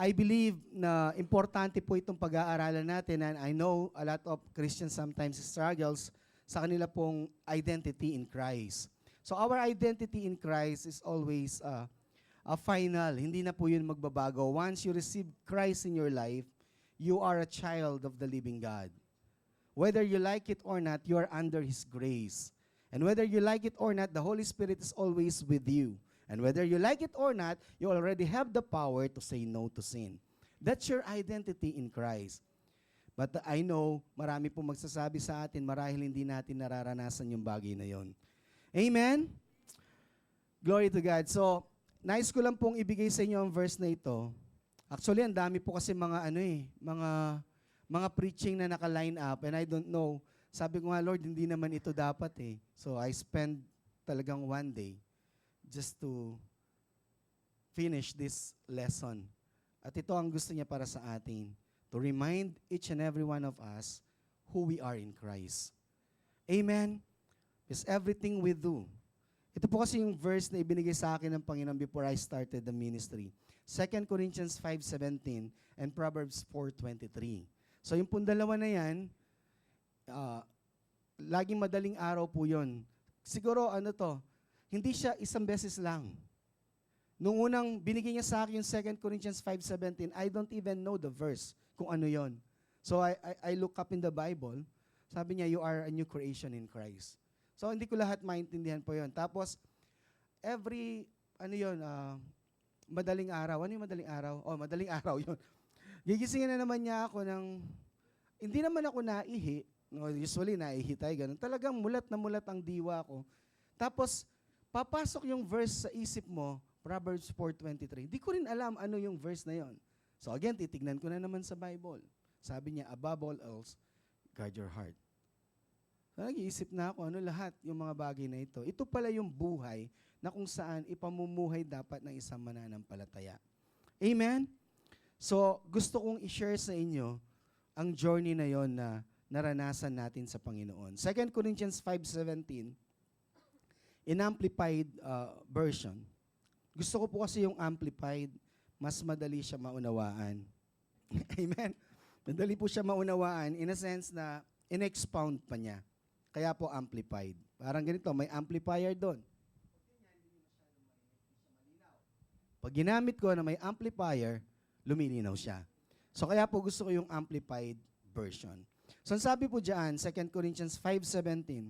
I believe na importante po itong pag-aaralan natin, and I know a lot of Christians sometimes struggles sa kanila pong identity in Christ. So our identity in Christ is always a final. Hindi na po yun magbabago. Once you receive Christ in your life, you are a child of the living God. Whether you like it or not, you are under His grace. And whether you like it or not, the Holy Spirit is always with you. And whether you like it or not, you already have the power to say no to sin. That's your identity in Christ. But I know, marami pong magsasabi sa atin, marahil hindi natin nararanasan yung bagay na yon. Amen? Glory to God. So, nais ko lang pong ibigay sa inyo ang verse na ito. Actually, ang dami po kasi mga preaching na naka-line up, and I don't know. Sabi ko nga, Lord, hindi naman ito dapat eh. So I spend talagang one day just to finish this lesson. At ito ang gusto niya para sa atin, to remind each and every one of us who we are in Christ. Amen? Because everything we do. Ito po kasi yung verse na ibinigay sa akin ng Panginoon before I started the ministry. 2 Corinthians 5:17 and Proverbs 4:23. So yung pong dalawa na yan, laging madaling araw po yun. Siguro hindi siya isang beses lang. Nung unang binigay niya sa akin yung 2 Corinthians 5:17, I don't even know the verse kung ano yon. So I look up in the Bible, sabi niya, you are a new creation in Christ. So hindi ko lahat maintindihan po yon. Tapos, madaling araw. Ano yung madaling araw? Oh, madaling araw yun. Gigisingin na naman niya ako hindi naman ako naihi. No, usually naihi tayo, ganun. Talagang mulat na mulat ang diwa ko. Tapos, papasok yung verse sa isip mo, Proverbs 4:23. Di ko rin alam ano yung verse na yon. So again, titignan ko na naman sa Bible. Sabi niya, above all else, guard your heart. So nag-iisip na ako, lahat yung mga bagay na ito. Ito pala yung buhay na kung saan ipamumuhay dapat ng isang mananampalataya. Amen? So, gusto kong i-share sa inyo ang journey na yon na naranasan natin sa Panginoon. 2 Corinthians 5:17, in Amplified version. Gusto ko po kasi yung Amplified, mas madali siya maunawaan. Amen? Madali po siya maunawaan in a sense na in-expound pa niya. Kaya po Amplified. Parang ganito, may amplifier doon. Pag ginamit ko na may amplifier, lumilinaw siya. So kaya po gusto ko yung Amplified version. So sabi po diyan, 2 Corinthians 5:17,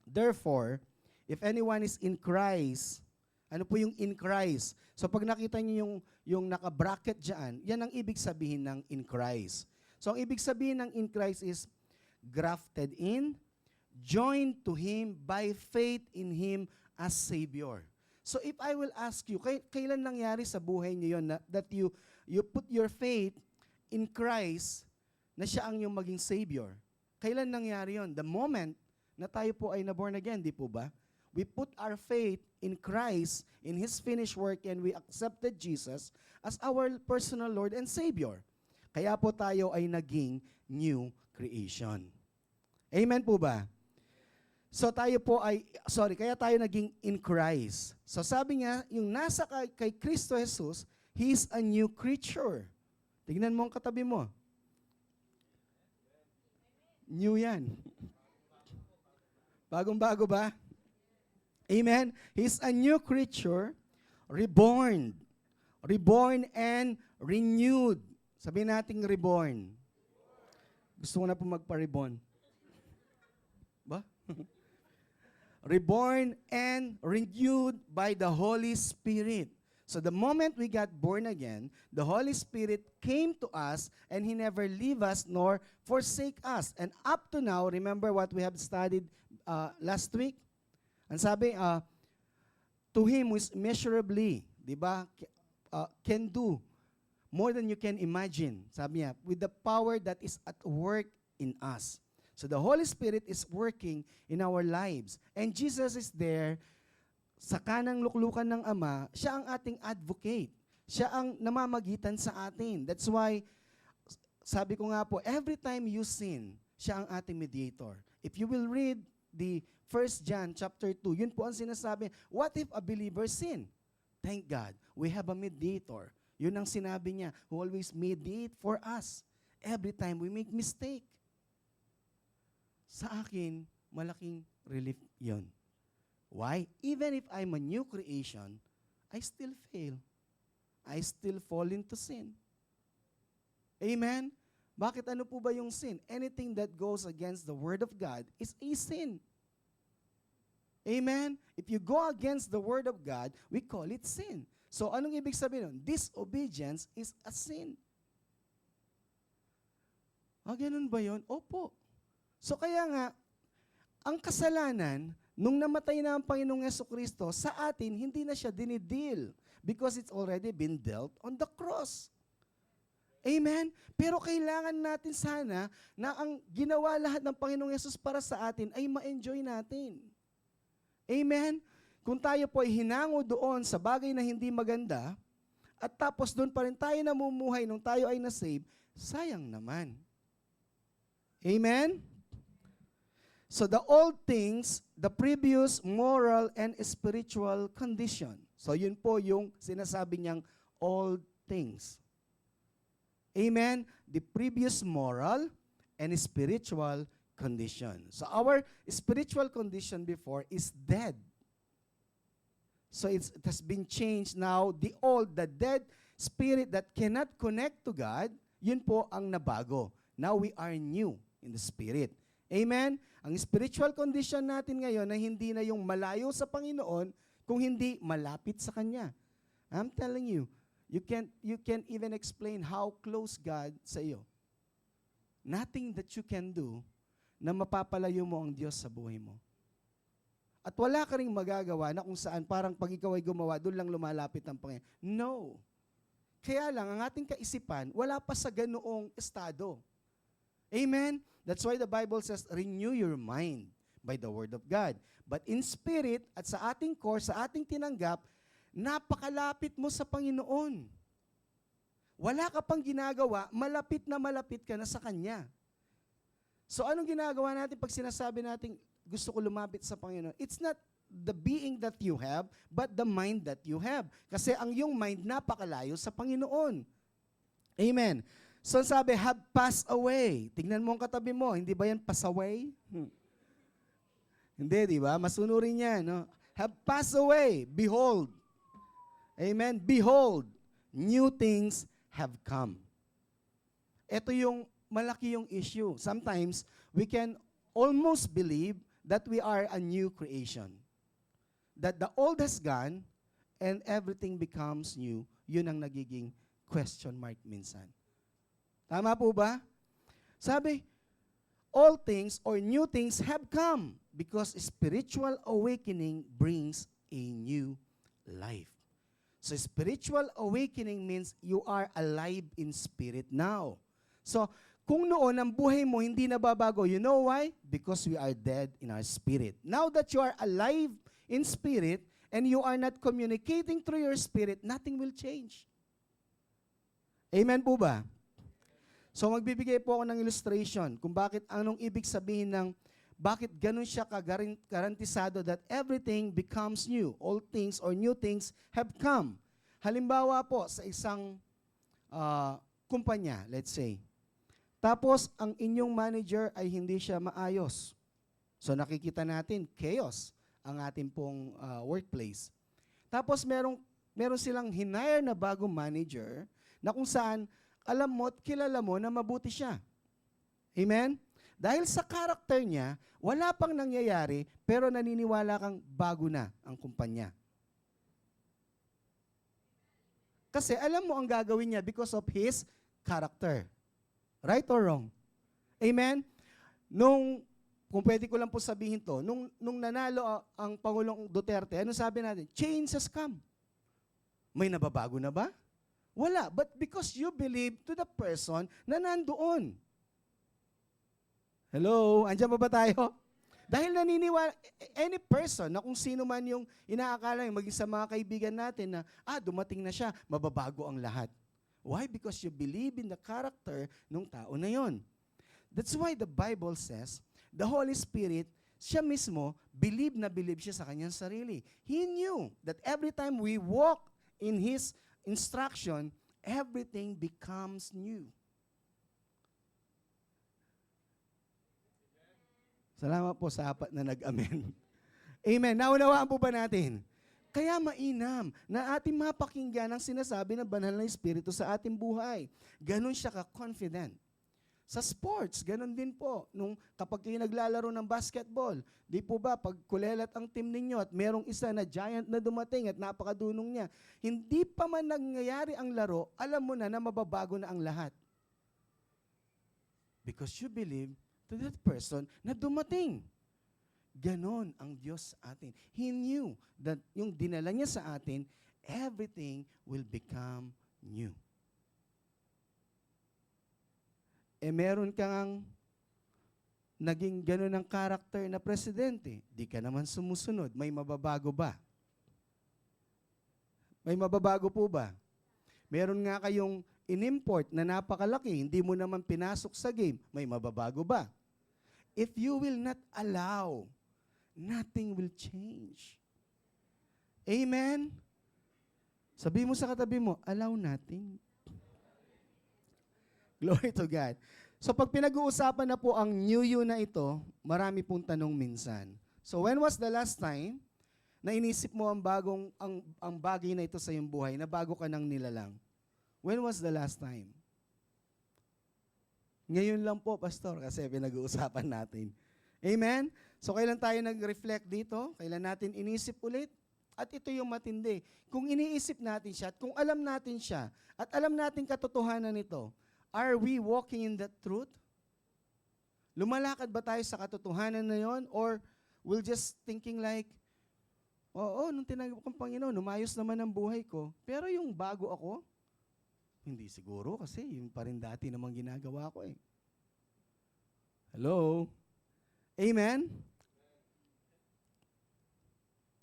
therefore, if anyone is in Christ, ano po yung in Christ? So pag nakita niyo yung naka-bracket diyan, yan ang ibig sabihin ng in Christ. So ang ibig sabihin ng in Christ is grafted in, joined to Him by faith in Him as Savior. So if I will ask you, kailan nangyari sa buhay niyo yun that you put your faith in Christ na siya ang yung maging Savior? Kailan nangyari yon? The moment na tayo po ay na-born again, di po ba? We put our faith in Christ, in His finished work, and we accepted Jesus as our personal Lord and Savior. Kaya po tayo ay naging new creation. Amen po ba? So tayo po kaya tayo naging in Christ. So sabi niya, yung nasa kay Kristo Jesus, He is a new creature. Tignan mo ang katabi mo. New yan. Bagong-bago ba? Amen? He's a new creature, reborn. Reborn and renewed. Sabihin natin reborn. Gusto ko na po magpa-reborn. Ba? Reborn and renewed by the Holy Spirit. So the moment we got born again, the Holy Spirit came to us and He never leave us nor forsake us. And up to now, remember what we have studied last week? Ang sabi, to Him who is immeasurably, di ba, can do more than you can imagine. Sabi niya, with the power that is at work in us. So the Holy Spirit is working in our lives. And Jesus is there sa kanang luklukan ng Ama, siya ang ating advocate. Siya ang namamagitan sa atin. That's why, sabi ko nga po, every time you sin, siya ang ating mediator. If you will read the 1 John chapter 2, yun po ang sinasabi, what if a believer sin? Thank God, we have a mediator. Yun ang sinabi niya, who always mediate for us every time we make mistake. Sa akin, malaking relief yun. Why? Even if I'm a new creation, I still fail. I still fall into sin. Amen? Bakit ano po ba yung sin? Anything that goes against the Word of God is a sin. Amen? If you go against the Word of God, we call it sin. So anong ibig sabihin nun? Disobedience is a sin. Ganun ba yun? Opo. So kaya nga, ang kasalanan, nung namatay na ang Panginoong Jesucristo, sa atin, hindi na siya dinidil because it's already been dealt on the cross. Amen? Pero kailangan natin sana na ang ginawa lahat ng Panginoong Yesus para sa atin ay ma-enjoy natin. Amen? Kung tayo po ay hinango doon sa bagay na hindi maganda, at tapos doon pa rin tayo namumuhay nung tayo ay nasave, sayang naman. Amen? So the old things, the previous moral and spiritual condition. So yun po yung sinasabi niyang old things. Amen? The previous moral and spiritual condition. So our spiritual condition before is dead. So it has been changed now. The dead spirit that cannot connect to God, yun po ang nabago. Now we are new in the spirit. Amen? Ang spiritual condition natin ngayon na hindi na yung malayo sa Panginoon, kung hindi malapit sa Kanya. I'm telling you, you can't even explain how close God sa iyo. Nothing that you can do na mapapalayo mo ang Diyos sa buhay mo. At wala ka ring magagawa na kung saan parang pag ikaw ay gumawa, doon lang lumalapit ang Panginoon. No. Kaya lang, ang ating kaisipan, wala pa sa ganoong estado. Amen? That's why the Bible says, renew your mind by the Word of God. But in spirit, at sa ating core, sa ating tinanggap, napakalapit mo sa Panginoon. Wala ka pang ginagawa, malapit ka na sa Kanya. So anong ginagawa natin pag sinasabi natin, gusto ko lumapit sa Panginoon? It's not the being that you have, but the mind that you have. Kasi ang iyong mind napakalayo sa Panginoon. Amen. So sabi, have passed away. Tingnan mo ang katabi mo, hindi ba yan pass away? Hindi, di ba? Masunurin yan. No? Have passed away. Behold. Amen. Behold, new things have come. Ito yung malaki yung issue. Sometimes, we can almost believe that we are a new creation. That the old has gone and everything becomes new. Yun ang nagiging question mark minsan. Tama po ba? Sabi, all things or new things have come because spiritual awakening brings a new life. So spiritual awakening means you are alive in spirit now. So kung noon ang buhay mo hindi nababago, you know why? Because we are dead in our spirit. Now that you are alive in spirit and you are not communicating through your spirit, nothing will change. Amen po ba? So magbibigay po ako ng illustration kung bakit anong ibig sabihin ng bakit ganun siya garantisado that everything becomes new. All things or new things have come. Halimbawa po sa isang kumpanya, let's say. Tapos ang inyong manager ay hindi siya maayos. So nakikita natin chaos ang ating pong workplace. Tapos meron silang hinire na bagong manager na kung saan alam mo at kilala mo na mabuti siya. Amen? Dahil sa karakter niya, wala pang nangyayari, pero naniniwala kang bago na ang kumpanya. Kasi alam mo ang gagawin niya because of his character. Right or wrong? Amen? Kung pwede ko lang po sabihin to, nung nanalo ang Pangulong Duterte, ano sabi natin? Change has come. May nababago na ba? Wala. But because you believe to the person na nandoon. Hello? Andiyan pa ba tayo? Dahil naniniwala, any person na kung sino man yung inaakala yung maging sa mga kaibigan natin na, dumating na siya, mababago ang lahat. Why? Because you believe in the character ng tao na yon. That's why the Bible says, the Holy Spirit, siya mismo, believe siya sa kanyang sarili. He knew that every time we walk in His instruction, everything becomes new. Salamat po sa apat na nag-amen. Amen. Naunawaan po ba natin? Kaya mainam na ating mapakinggan ang sinasabi ng banal na Espiritu sa ating buhay. Ganon siya ka-confident. Sa sports, ganon din po. Kapag kayo naglalaro ng basketball, di po ba, pag kulelat ang team ninyo at merong isa na giant na dumating at napakadunong niya, hindi pa man nangyayari ang laro, alam mo na mababago na ang lahat. Because you believe to that person na dumating. Ganon ang Diyos sa atin. He knew that yung dinala niya sa atin, everything will become new. Meron kang naging ganon ang karakter na presidente, di ka naman sumusunod, may mababago ba? May mababago po ba? Meron nga kayong inimport na napakalaki, hindi mo naman pinasok sa game, may mababago ba? If you will not allow, nothing will change. Amen? Sabi mo sa katabi mo, allow nothing. Glory to God. So pag pinag-uusapan na po ang new you na ito, marami pong tanong minsan. So when was the last time na inisip mo ang bagay na ito sa iyong buhay, na bago ka nang nilalang? When was the last time? Ngayon lang po, Pastor, kasi pinag-uusapan natin. Amen? So kailan tayo nag-reflect dito? Kailan natin inisip ulit? At ito yung matindi. Kung iniisip natin siya, at kung alam natin siya, at alam natin katotohanan nito, are we walking in that truth? Lumalakad ba tayo sa katotohanan na yon? Or we'll just thinking like, oo, nung tinanggap ko ang Panginoon, umayos naman ang buhay ko. Pero yung bago ako, hindi siguro kasi yung pa rin dati namang ginagawa ko eh. Hello? Amen?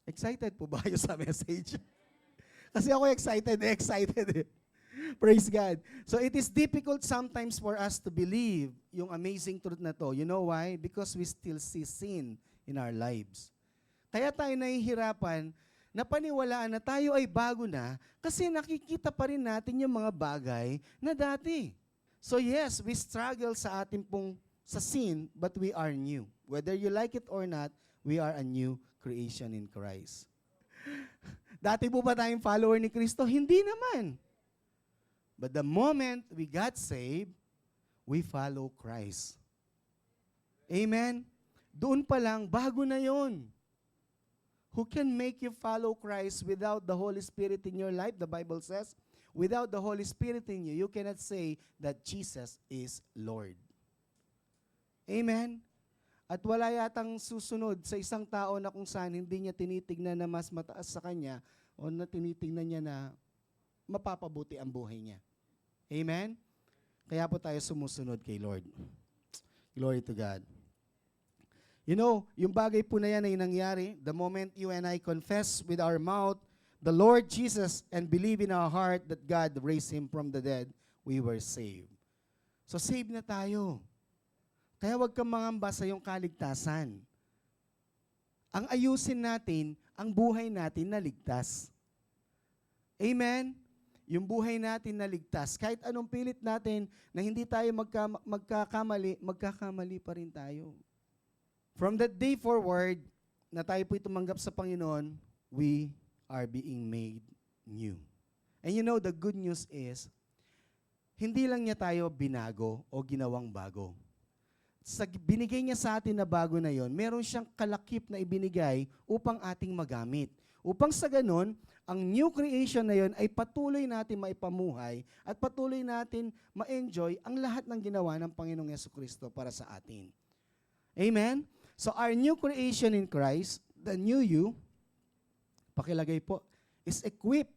Excited po ba kayo sa message? Kasi ako excited eh. Praise God. So it is difficult sometimes for us to believe yung amazing truth na to. You know why? Because we still see sin in our lives. Kaya tayo nahihirapan na paniwalaan na tayo ay bago na kasi nakikita pa rin natin yung mga bagay na dati. So yes, we struggle sa ating sa sin, but we are new. Whether you like it or not, we are a new creation in Christ. Dati po ba tayong follower ni Kristo? Hindi naman. But the moment we got saved, we follow Christ. Amen? Doon pa lang, bago na yon. Who can make you follow Christ without the Holy Spirit in your life? The Bible says, without the Holy Spirit in you, you cannot say that Jesus is Lord. Amen? At wala yatang susunod sa isang tao na kung saan hindi niya tinitignan na mas mataas sa kanya o na tinitignan niya na mapapabuti ang buhay niya. Amen? Kaya po tayo sumusunod kay Lord. Glory to God. You know, yung bagay po na yan ay nangyari the moment you and I confess with our mouth the Lord Jesus and believe in our heart that God raised Him from the dead, we were saved. So saved na tayo. Kaya huwag kang mangamba sa iyong kaligtasan. Ang ayusin natin, ang buhay natin na ligtas. Amen? Yung buhay natin na ligtas. Kahit anong pilit natin na hindi tayo magkakamali pa rin tayo. From that day forward, na tayo po'y tumanggap sa Panginoon, we are being made new. And you know, the good news is, hindi lang niya tayo binago o ginawang bago. Sa binigay niya sa atin na bago na yon, meron siyang kalakip na ibinigay upang ating magamit. Upang sa ganun, ang new creation na yon ay patuloy natin maipamuhay at patuloy natin ma-enjoy ang lahat ng ginawa ng Panginoong Yesukristo para sa atin. Amen? So our new creation in Christ, the new you, pakilagay po, is equipped.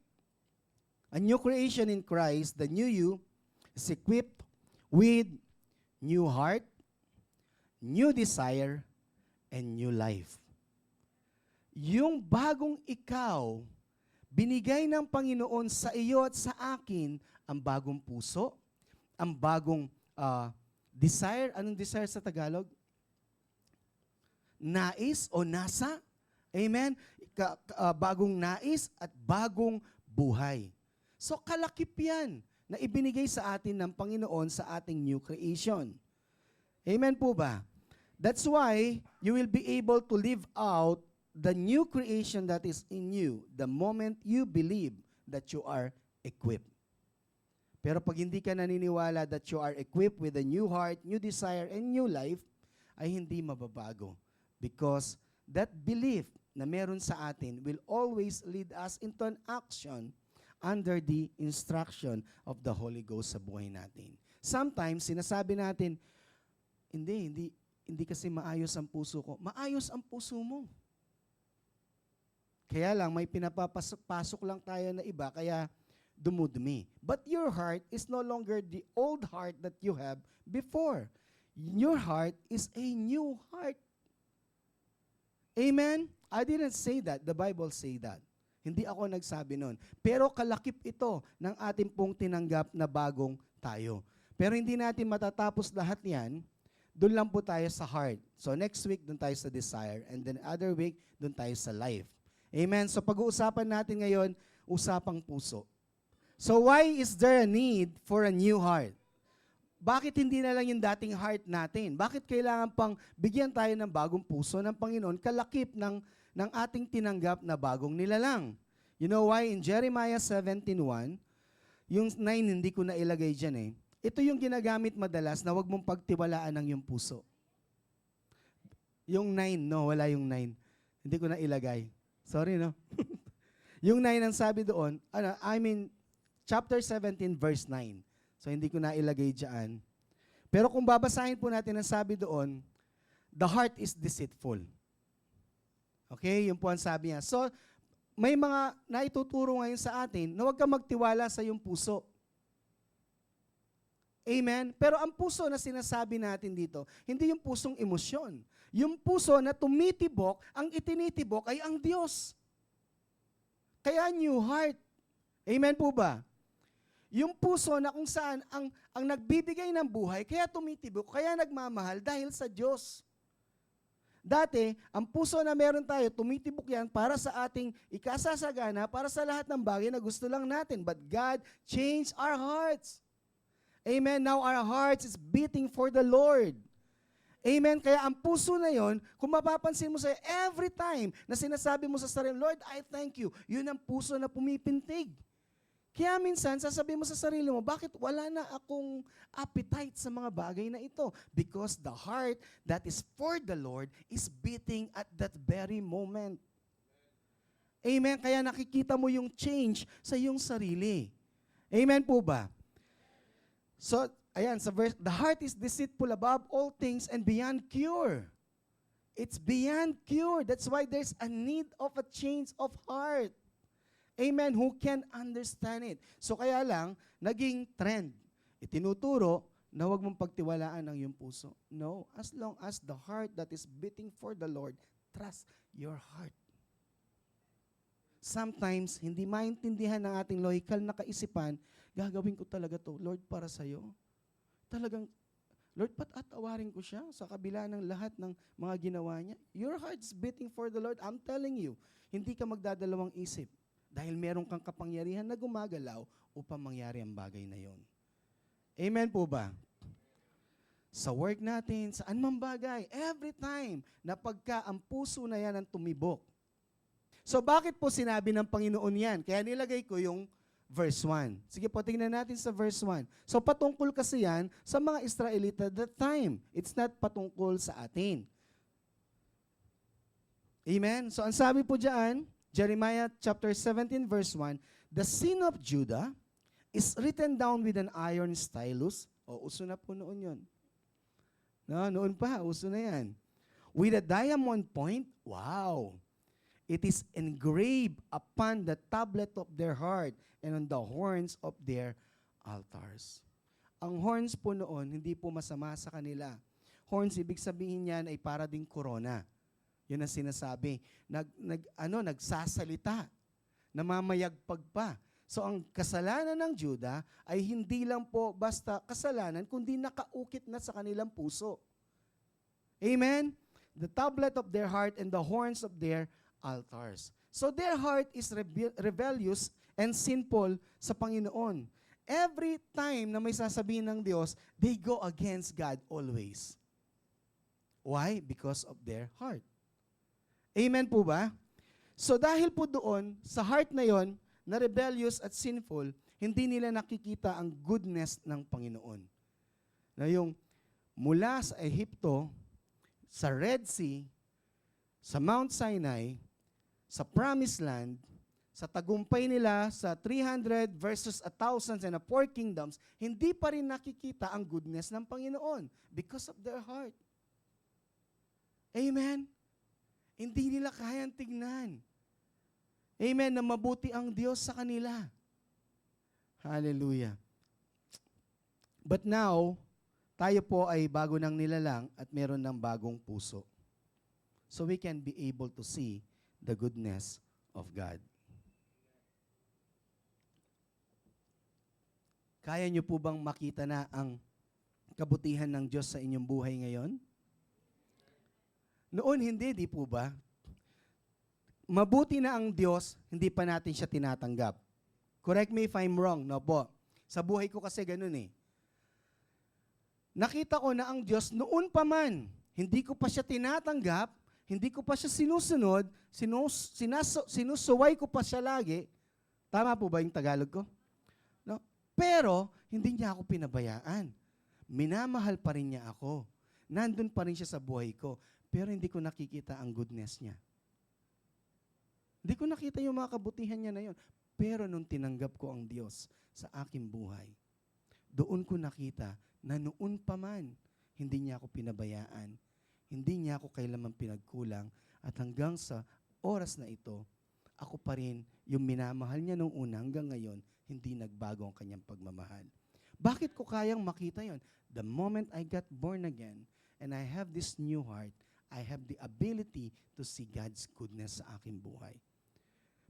A new creation in Christ, the new you, is equipped with new heart, new desire, and new life. Yung bagong ikaw, binigay ng Panginoon sa iyo at sa akin ang bagong puso, ang bagong desire. Anong desire sa Tagalog? Nais o nasa. Amen? Bagong nais at bagong buhay. So kalakip yan na ibinigay sa atin ng Panginoon sa ating new creation. Amen po ba? That's why you will be able to live out the new creation that is in you the moment you believe that you are equipped. Pero pag hindi ka naniniwala that you are equipped with a new heart, new desire, and new life, ay hindi mababago. Because that belief na meron sa atin will always lead us into an action under the instruction of the Holy Ghost sa buhay natin. Sometimes, sinasabi natin, hindi kasi maayos ang puso ko. Maayos ang puso mo. Kaya lang, may pinapapasok lang tayo na iba, kaya dumudumi. But your heart is no longer the old heart that you have before. Your heart is a new heart. Amen? I didn't say that. The Bible say that. Hindi ako nagsabi nun. Pero kalakip ito ng ating pong tinanggap na bagong tayo. Pero hindi natin matatapos lahat yan. Doon lang po tayo sa heart. So next week, doon tayo sa desire. And then other week, doon tayo sa life. Amen? So pag-uusapan natin ngayon, usapang puso. So why is there a need for a new heart? Bakit hindi na lang yung dating heart natin? Bakit kailangan pang bigyan tayo ng bagong puso ng Panginoon kalakip ng ating tinanggap na bagong nilalang? You know why? In Jeremiah 17:1, yung 9 hindi ko na ilagay dyan eh. Ito yung ginagamit madalas na wag mong pagtiwalaan ng yung puso. Yung 9, no, wala yung 9. Hindi ko na ilagay. Sorry, no? Yung 9 ang sabi doon, chapter 17, verse 9. So, hindi ko na ilagay dyan. Pero kung babasahin po natin ang sabi doon, the heart is deceitful. Okay? Yun po ang sabi niya. So, may mga naituturo ngayon sa atin na huwag kang magtiwala sa iyong puso. Amen? Pero ang puso na sinasabi natin dito, hindi yung pusong emosyon. Yung puso na tumitibok, ang itinitibok ay ang Diyos. Kaya new heart. Amen po ba? Yung puso na kung saan ang nagbibigay ng buhay, kaya tumitibok, kaya nagmamahal dahil sa Diyos. Dati, ang puso na meron tayo, tumitibok yan para sa ating ikasasagana, para sa lahat ng bagay na gusto lang natin. But God changed our hearts. Amen. Now our hearts is beating for the Lord. Amen. Kaya ang puso na yon, kung mapapansin mo sa every time na sinasabi mo sa sarili, Lord, I thank you. Yun ang puso na pumipintig. Kaya minsan, sasabihin mo sa sarili mo, bakit wala na akong appetite sa mga bagay na ito? Because the heart that is for the Lord is beating at that very moment. Amen? Kaya nakikita mo yung change sa iyong sarili. Amen po ba? So, ayan, sa verse, the heart is deceitful above all things and beyond cure. It's beyond cure. That's why there's a need of a change of heart. Amen. Who can understand it? So kaya lang, naging trend. Itinuturo na huwag mong pagtiwalaan ang iyong puso. No, as long as the heart that is beating for the Lord, trust your heart. Sometimes, hindi maintindihan ng ating logical na kaisipan, gagawin ko talaga to, Lord, para sa'yo. Talagang, Lord, pat-atawarin ko siya sa kabila ng lahat ng mga ginawa niya. Your heart's beating for the Lord. I'm telling you, hindi ka magdadalawang isip. Dahil meron kang kapangyarihan na gumagalaw upang mangyari ang bagay na yon. Amen po ba? Sa work natin, sa anumang bagay, every time na pagka ang puso na yan ang tumibok. So bakit po sinabi ng Panginoon yan? Kaya nilagay ko yung verse 1. Sige po, tingnan natin sa verse 1. So patungkol kasi yan sa mga Israelita at that time. It's not patungkol sa atin. Amen? So ang sabi po dyan, Jeremiah chapter 17 verse 1, the sin of Judah is written down with an iron stylus. Uso na po noon yun. No, noon pa, uso na yan. With a diamond point, wow. It is engraved upon the tablet of their heart and on the horns of their altars. Ang horns po noon, hindi po masama sa kanila. Horns, ibig sabihin yan ay para ding corona. Yun ang sinasabi. Nagsasalita. Namamayagpag pa. So ang kasalanan ng Juda ay hindi lang po basta kasalanan, kundi nakaukit na sa kanilang puso. Amen? The tablet of their heart and the horns of their altars. So their heart is rebellious and sinful sa Panginoon. Every time na may sasabihin ng Diyos, they go against God always. Why? Because of their heart. Amen po ba? So dahil po doon, sa heart na yon, na rebellious at sinful, hindi nila nakikita ang goodness ng Panginoon. Na yung mula sa Ehipto, sa Red Sea, sa Mount Sinai, sa Promised Land, sa tagumpay nila sa 300 versus 1,000 and 4 kingdoms, hindi pa rin nakikita ang goodness ng Panginoon because of their heart. Amen? Hindi nila kayang tignan. Amen, na mabuti ang Diyos sa kanila. Hallelujah. But now, tayo po ay bago ng nilalang at meron ng bagong puso. So we can be able to see the goodness of God. Kaya niyo po bang makita na ang kabutihan ng Diyos sa inyong buhay ngayon? Noon hindi, di po ba? Mabuti na ang Diyos, hindi pa natin siya tinatanggap. Correct me if I'm wrong, no po? Sa buhay ko kasi ganun eh. Nakita ko na ang Diyos noon pa man, hindi ko pa siya tinatanggap, hindi ko pa siya sinusunod, sinusuway ko pa siya lagi. Tama po ba yung Tagalog ko? No? Pero, hindi niya ako pinabayaan. Minamahal pa rin niya ako. Nandun pa rin siya sa buhay ko. Pero hindi ko nakikita ang goodness niya. Hindi ko nakita yung mga kabutihan niya na yun. Pero nung tinanggap ko ang Diyos sa aking buhay, doon ko nakita na noon pa man, hindi niya ako pinabayaan. Hindi niya ako kailanman pinagkulang. At hanggang sa oras na ito, ako pa rin yung minamahal niya nung una hanggang ngayon, hindi nagbago ang kanyang pagmamahal. Bakit ko kayang makita yon? The moment I got born again and I have this new heart, I have the ability to see God's goodness sa aking buhay.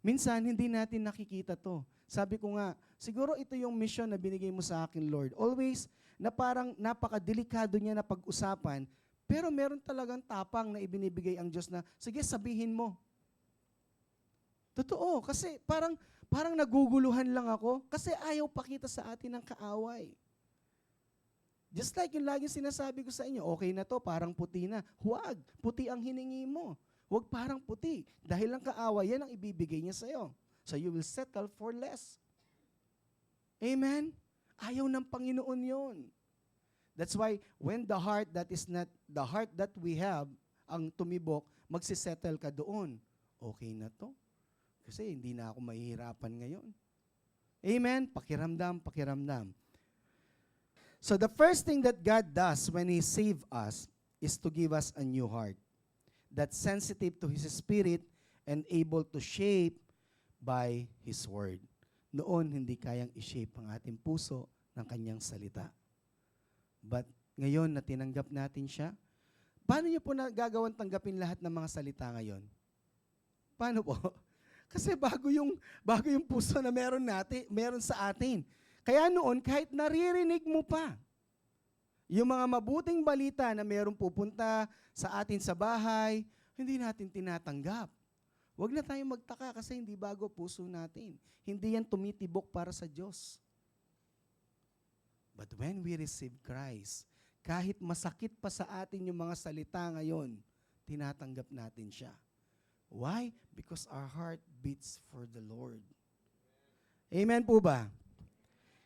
Minsan, hindi natin nakikita to. Sabi ko nga, siguro ito yung mission na binigay mo sa akin, Lord. Always, na parang napakadelikado niya na pag-usapan, pero meron talagang tapang na ibinibigay ang Diyos na, sige, sabihin mo. Totoo, kasi parang naguguluhan lang ako, kasi ayaw pakita sa atin ng kaaway. Just like yung laging sinasabi ko sa inyo, okay na to, parang puti na. Huwag, puti ang hiningi mo. Huwag parang puti. Dahil ang kaaway, yan ang ibibigay niya sa'yo. So you will settle for less. Amen? Ayaw ng Panginoon yun. That's why when the heart that is not the heart that we have, ang tumibok, magsisettle ka doon. Okay na to. Kasi hindi na ako mahihirapan ngayon. Amen? Pakiramdam, pakiramdam. So the first thing that God does when He saves us is to give us a new heart that's sensitive to His Spirit and able to shape by His Word. Noon, hindi kayang i-shape ang ating puso ng Kanyang salita. But ngayon na tinanggap natin siya, paano niyo po gagawang tanggapin lahat ng mga salita ngayon? Paano po? Kasi bago yung puso na meron sa atin. Kaya noon, kahit naririnig mo pa, yung mga mabuting balita na mayroong pupunta sa atin sa bahay, hindi natin tinatanggap. Huwag na tayong magtaka kasi hindi bago puso natin. Hindi yan tumitibok para sa Diyos. But when we receive Christ, kahit masakit pa sa atin yung mga salita ngayon, tinatanggap natin siya. Why? Because our heart beats for the Lord. Amen po ba?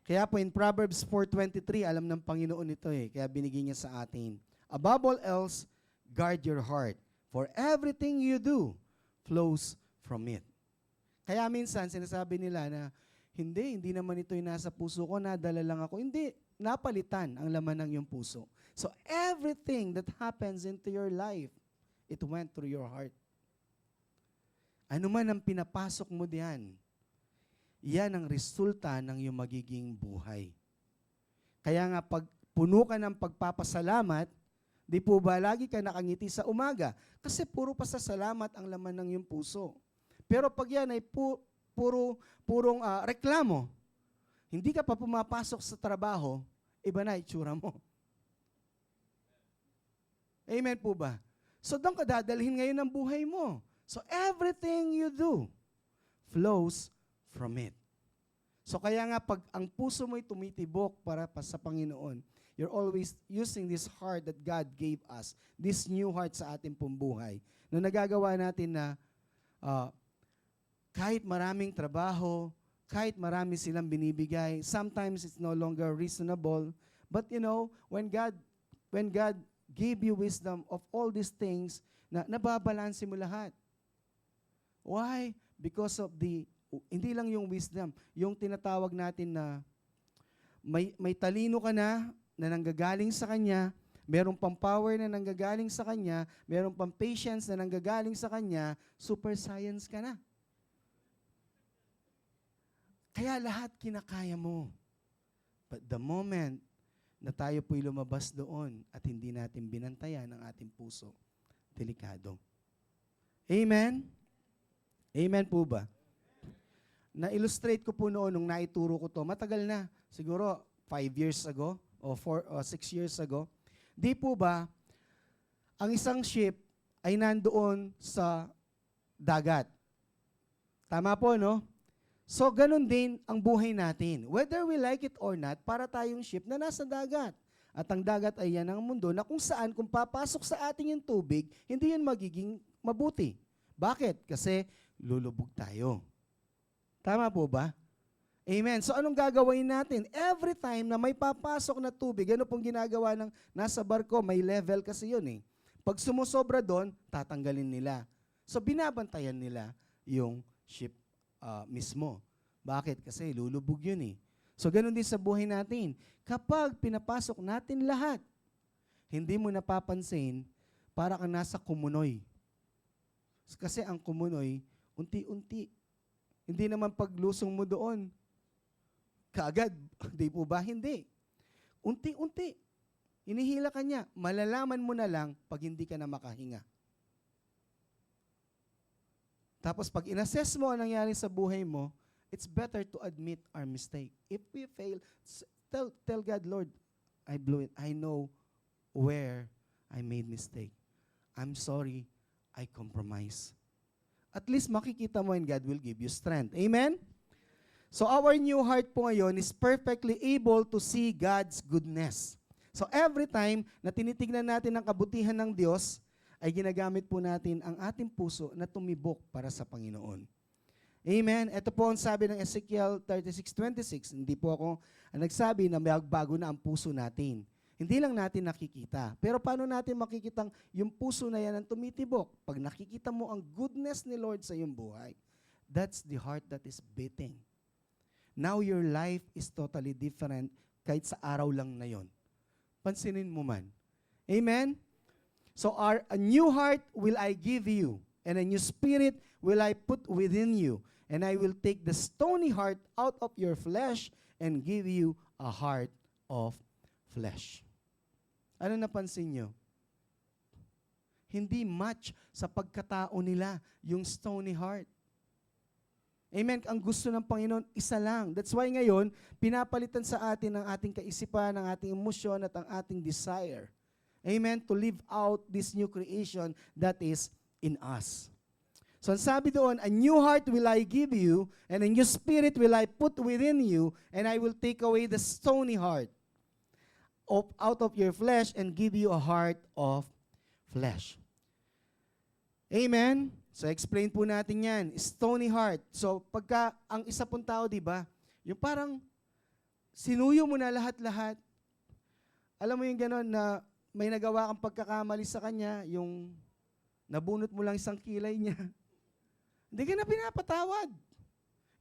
Kaya po in Proverbs 4:23, alam ng Panginoon ito kaya binigay niya sa atin. Above all else, guard your heart, for everything you do flows from it. Kaya minsan sinasabi nila na, hindi naman ito yung nasa puso ko, nadala lang ako. Hindi, napalitan ang laman ng iyong puso. So everything that happens into your life, it went through your heart. Ano man ang pinapasok mo diyan, yan ang resulta ng iyong magiging buhay. Kaya nga pag puno ka ng pagpapasalamat, di po ba lagi ka nakangiti sa umaga? Kasi puro pasasalamat ang laman ng iyong puso. Pero pag yan ay purong reklamo, hindi ka pa pumapasok sa trabaho, iba na itsura mo. Amen po ba? So doon ka dadalhin ngayon ang buhay mo. So everything you do flows from it. So kaya nga pag ang puso mo'y tumitibok para pa sa Panginoon, you're always using this heart that God gave us, this new heart sa ating pong buhay. Na nagagawa natin na kahit maraming trabaho, kahit marami silang binibigay, sometimes it's no longer reasonable. But when God gave you wisdom of all these things, nababalanse mo lahat. Why? Because of hindi lang yung wisdom, yung tinatawag natin na may talino ka na nanggagaling sa Kanya, meron pang power na nanggagaling sa Kanya, meron pang patience na nanggagaling sa Kanya, super science ka na. Kaya lahat kinakaya mo. But the moment na tayo po'y lumabas doon at hindi natin binantayan ang ating puso, delikado. Amen? Amen po ba? Na-illustrate ko po noon nung naituro ko to. Matagal na. Siguro 5 years ago o 6 years ago. Di po ba, ang isang ship ay nandoon sa dagat. Tama po, no? So, ganun din ang buhay natin. Whether we like it or not, para tayong ship na nasa dagat. At ang dagat ay yan ang mundo na kung saan, kung papasok sa atin yung tubig, hindi yun magiging mabuti. Bakit? Kasi lulubog tayo. Tama po ba? Amen. So anong gagawin natin? Every time na may papasok na tubig, ano pong ginagawa ng nasa barko? May level kasi yun eh. Pag sumusobra doon, tatanggalin nila. So binabantayan nila yung ship mismo. Bakit? Kasi lulubog yun eh. So ganun din sa buhay natin. Kapag pinapasok natin lahat, hindi mo napapansin, para kang nasa kumunoy. Kasi ang kumunoy, unti-unti. Hindi naman paglusong mo doon, kaagad. Di po ba? Hindi. Unti-unti. Inihila ka niya. Malalaman mo na lang pag hindi ka na makahinga. Tapos pag inassess mo ang nangyari sa buhay mo, it's better to admit our mistake. If we fail, tell God, Lord, I blew it. I know where I made mistake. I'm sorry, I compromise. At least makikita mo and God will give you strength. Amen? So our new heart po ngayon is perfectly able to see God's goodness. So every time na tinitignan natin ang kabutihan ng Diyos, ay ginagamit po natin ang ating puso na tumibok para sa Panginoon. Amen? Ito po ang sabi ng Ezekiel 36:26. Hindi po ako ang nagsabi na bago na ang puso natin. Hindi lang natin nakikita. Pero paano natin makikitang yung puso na yan ang tumitibok? Pag nakikita mo ang goodness ni Lord sa iyong buhay, that's the heart that is beating. Now your life is totally different kahit sa araw lang na yon. Pansinin mo man. Amen? So a new heart will I give you, and a new spirit will I put within you, and I will take the stony heart out of your flesh and give you a heart of flesh. Ano napansin nyo? Hindi match sa pagkatao nila yung stony heart. Amen? Ang gusto ng Panginoon, isa lang. That's why ngayon, pinapalitan sa atin ang ating kaisipan, ang ating emosyon at ang ating desire. Amen? To live out this new creation that is in us. So ang sabi doon, a new heart will I give you, and a new spirit will I put within you, and I will take away the stony heart out of your flesh and give you a heart of flesh. Amen? So explain po natin yan. Stony heart. So pagka ang isa pong tao, di ba, yung parang sinuyo mo na lahat-lahat. Alam mo yung gano'n na may nagawa kang pagkakamali sa kanya, yung nabunot mo lang isang kilay niya. Hindi ka na pinapatawad.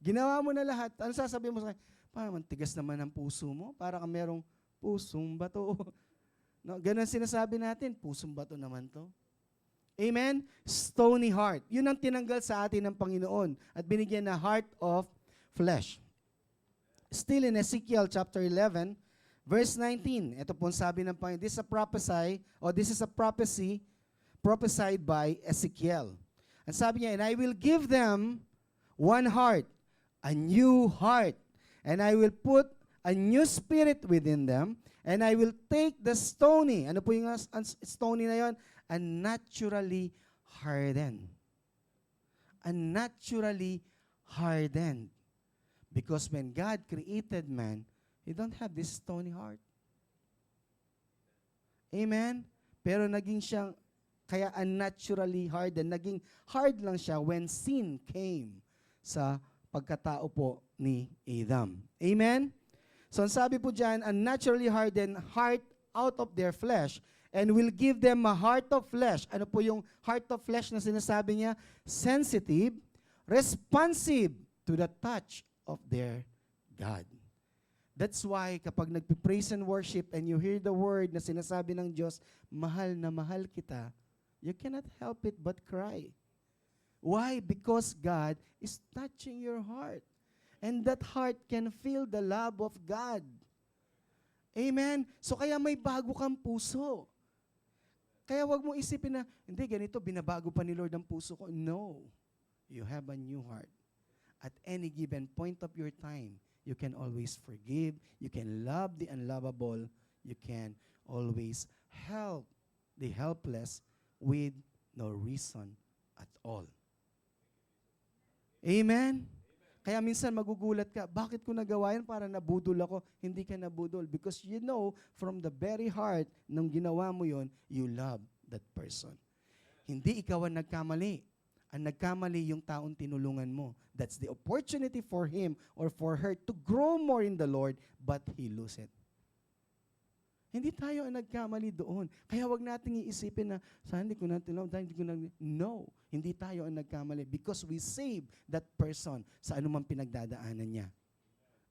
Ginawa mo na lahat. Ano sasabihin mo sa kanya? Parang tigas naman ang puso mo. Para kang merong pusong bato. No, ganun sinasabi natin, pusong bato naman to. Amen? Stony heart. Yun ang tinanggal sa atin ng Panginoon at binigyan na heart of flesh. Still in Ezekiel chapter 11, verse 19. Ito po sabi ng Panginoon, this is a prophecy prophesied by Ezekiel. Ang sabi niya, and I will give them one heart, a new heart, and I will put a new spirit within them, and I will take the stony, ano po yung stony na yon? Unnaturally hardened. Unnaturally hardened. Because when God created man, He don't have this stony heart. Amen? Pero naging siyang, kaya unnaturally hard, and naging hard lang siya when sin came sa pagkatao po ni Adam. Amen? So ang sabi po dyan, unnaturally hardened heart out of their flesh, and will give them a heart of flesh. Ano po yung heart of flesh na sinasabi niya? Sensitive, responsive to the touch of their God. That's why kapag nagpi-praise and worship and you hear the word na sinasabi ng Diyos, mahal na mahal kita, you cannot help it but cry. Why? Because God is touching your heart. And that heart can feel the love of God. Amen? So kaya may bago kang puso. Kaya wag mo isipin na, hindi, ganito, binabago pa ni Lord ang puso ko. No. You have a new heart. At any given point of your time, you can always forgive. You can love the unlovable. You can always help the helpless with no reason at all. Amen? Kaya minsan magugulat ka, bakit ko nagawa yan para nabudol ako? Hindi ka nabudol. Because you know, from the very heart, nung ginawa mo yon, you love that person. Hindi ikaw ang nagkamali. Ang nagkamali yung taong tinulungan mo. That's the opportunity for him or for her to grow more in the Lord, but he lose it. Hindi tayo ang nagkamali doon. Kaya wag nating iisipin na, saan hindi ko na tinulungan, hindi ko na... No, hindi tayo ang nagkamali because we save that person sa anumang pinagdadaanan niya.